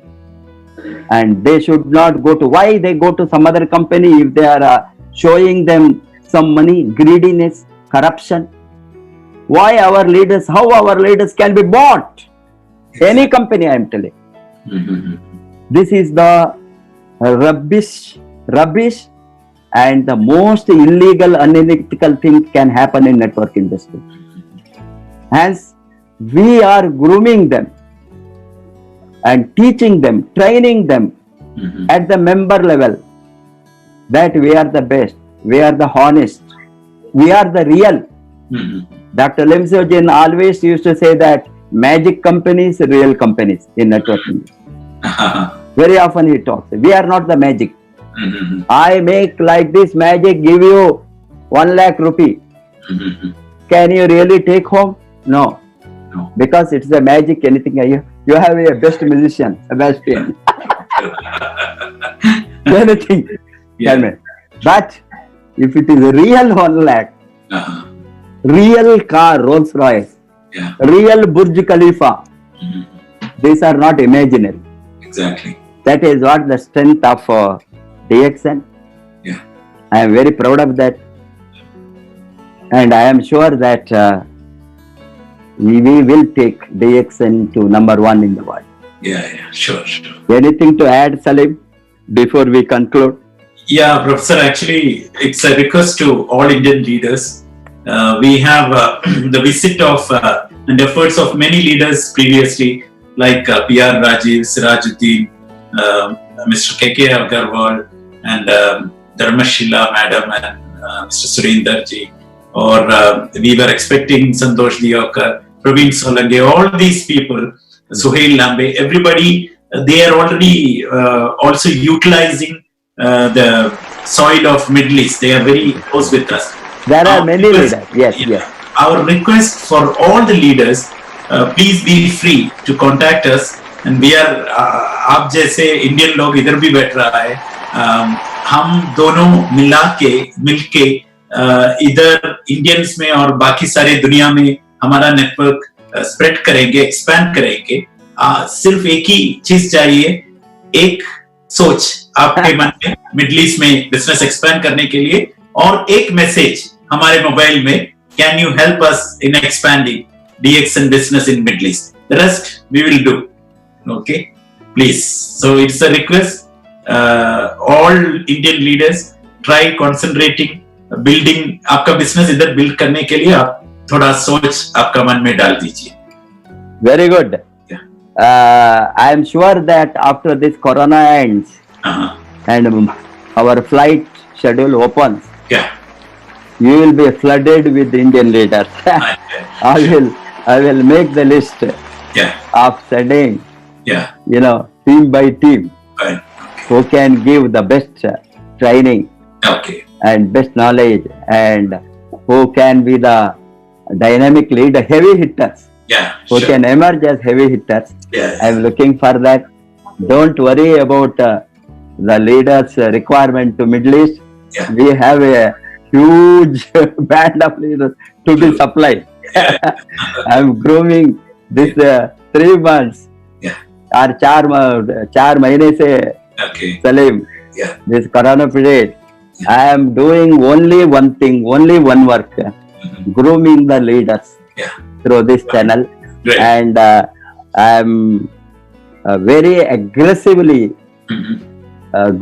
and they should not go to, why they go to some other company if they are showing them some money, greediness, corruption. Why our leaders, how our leaders can be bought? Any company, I am telling. This is the rubbish, and the most illegal, unethical thing can happen in network industry. Hence, we are grooming them and teaching them, training them at the member level that we are the best, we are the honest, we are the real. Dr. Lim Seo-jin always used to say that magic companies, real companies in networking. Very often he talks. We are not the magic. Mhm. I make like this magic, give you 1 lakh rupee. Mhm. Can you really take home? No. No. Because it's the magic, anything. You have a best musician, Sebastian. Anything. Yeah. Can make. But if it is a real 1 lakh, Uh-huh. real car, Rolls Royce, Yeah. real Burj Khalifa, Mhm. these are not imaginary. Exactly. That is what the strength of DXN. Yeah. I am very proud of that. And I am sure that we will take DXN to number 1 in the world. Yeah, yeah, sure, sure. Anything to add, Salim, before we conclude? Yeah, Professor, actually, it's a request to all Indian leaders. We have the visit of and efforts of many leaders previously, like P.R. Rajiv, Sirajuddin, Mr. K.K. Agarwal, and Dharmashila Madam, and Mr. Surinder Ji. Or we were expecting Santosh Diokar, Praveen Solange, all these people, Suhail Lambe, everybody, they are already also utilizing the soil of Middle East. They are very close with us. There are many Because- leaders. Yes, Yeah. yes. Our request for all the leaders, please be free to contact us. And we are, आप जैसे Indian लोग इधर भी बैठ रहा है, हम दोनों मिलके इधर इंडियंस में और बाकी सारे दुनिया में हमारा नेटवर्क स्प्रेड करेंगे, एक्सपैंड करेंगे. सिर्फ एक ही चीज चाहिए, एक सोच आपके मन में मिडिल ईस्ट में बिजनेस एक्सपैंड करने के लिए, और एक मैसेज हमारे मोबाइल में, can you help us in expanding DXN business in Middle East. The rest we will do. Okay, please. So it's a request. All Indian leaders try concentrating, building. आपका business इधर build करने के लिए आप थोड़ा सोच आपका मन में डाल दीजिए. Very good. Yeah. I am sure that after this corona ends Uh-huh. and our flight schedule opens, Yeah. you will be flooded with Indian leaders. I will make the list Yeah. of sending, Yeah. team by team, Fine. who can give the best training Okay. and best knowledge, and who can be the dynamic leader, heavy hitters, Yeah. who Sure. can emerge as heavy hitters. Yes. I am looking for that. Don't worry about the leaders' requirement to Middle East. Yeah. We have a huge band of leaders to be supplied. I am grooming this 3 months. Yeah. Or 4 महीने से, Okay. Salim, Yeah. this corona period, I am doing only one thing, only one work, Mhm. grooming the leaders Yeah. through this channel. Great. And I am very aggressively Mhm.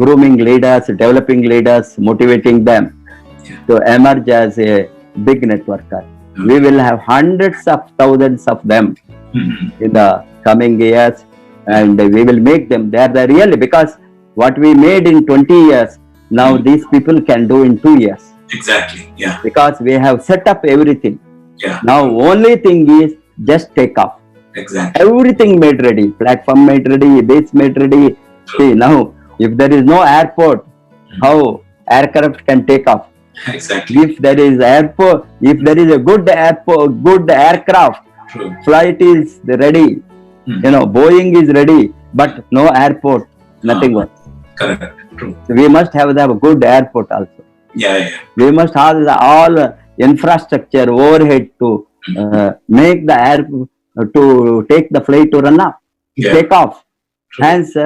grooming leaders, developing leaders, motivating them Yeah. to emerge as a big networker. We will have hundreds of thousands of them Mhm. in the coming years, and we will make them. They are the really, because what we made in 20 years, now these people can do in 2 years, Exactly. Yeah. because we have set up everything. Yeah. Now only thing is just take off. Exactly. Everything made ready, platform made ready, this made ready. See, now if there is no airport, how aircraft can take off? Exactly. If there is airport, if there is a good airport, good aircraft, True. flight is ready, Boeing is ready, but no airport, nothing works. Correct. True. So we must have the good airport also. Yeah. Yeah. We must have all infrastructure overhead to make the air to take the flight to run up, Yeah. take off. True. Hence,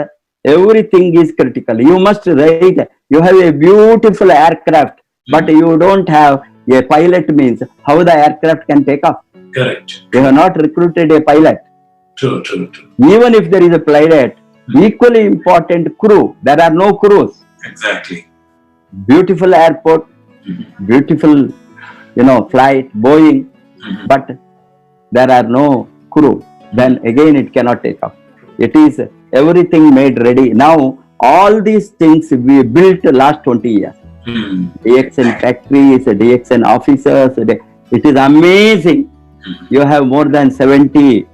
everything is critical. You must write. You have a beautiful aircraft, but you don't have a pilot. Means how the aircraft can take off? Correct. You have not recruited a pilot. True. True. True. Even if there is a pilot, equally important crew. There are no crews. Exactly. Beautiful airport, Mhm. beautiful, flight, Boeing, Mhm. but there are no crew. Then again, it cannot take off. It is everything made ready. Now, all these things we built last 20 years. Mhm. DXN factories, DXN officers. It is amazing. Mhm. You have more than 70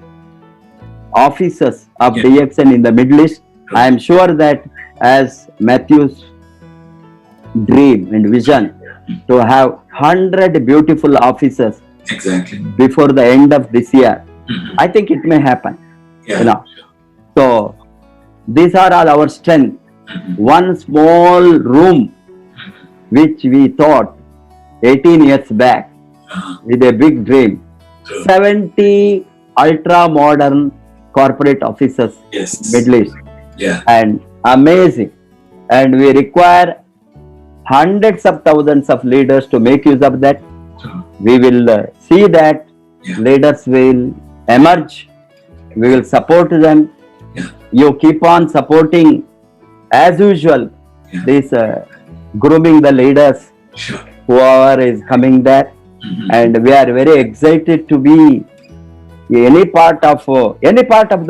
officers of Yeah. DXN in the Middle East, I am sure that as Matthew's dream and vision to have 100 beautiful officers Exactly. before the end of this year, Mhm. I think it may happen. Yeah. You know. So these are all our strength. Mhm. One small room which we thought 18 years back Uh-huh. with a big dream, True. 70 ultra modern corporate officers, Yes. Middle East, Yeah. and amazing. And we require hundreds of thousands of leaders to make use of that. True. We will see that Yeah. leaders will emerge. We will support them. Yeah. You keep on supporting as usual. Yeah. This grooming the leaders, Sure. whoever is coming there, Mhm. and we are very excited to be any part of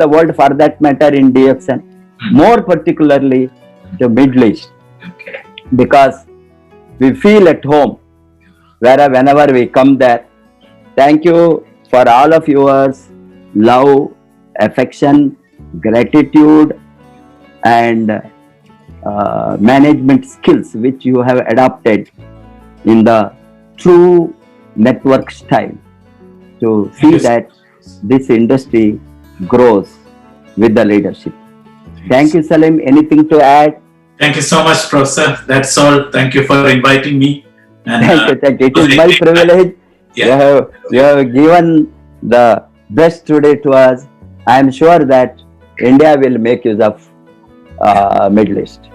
the world, for that matter, in DXN. More particularly the Middle East, Okay. because we feel at home whenever we come there. Thank you for all of yours love, affection, gratitude, and management skills which you have adopted in the true network style to see Yes. that this industry grows with the leadership. Thank you, Salim. Anything to add? Thank you so much, Professor. That's all. Thank you for inviting me. And Thank you. It is my privilege. Yeah. You have given the best today to us. I am sure that India will make use of Middle East.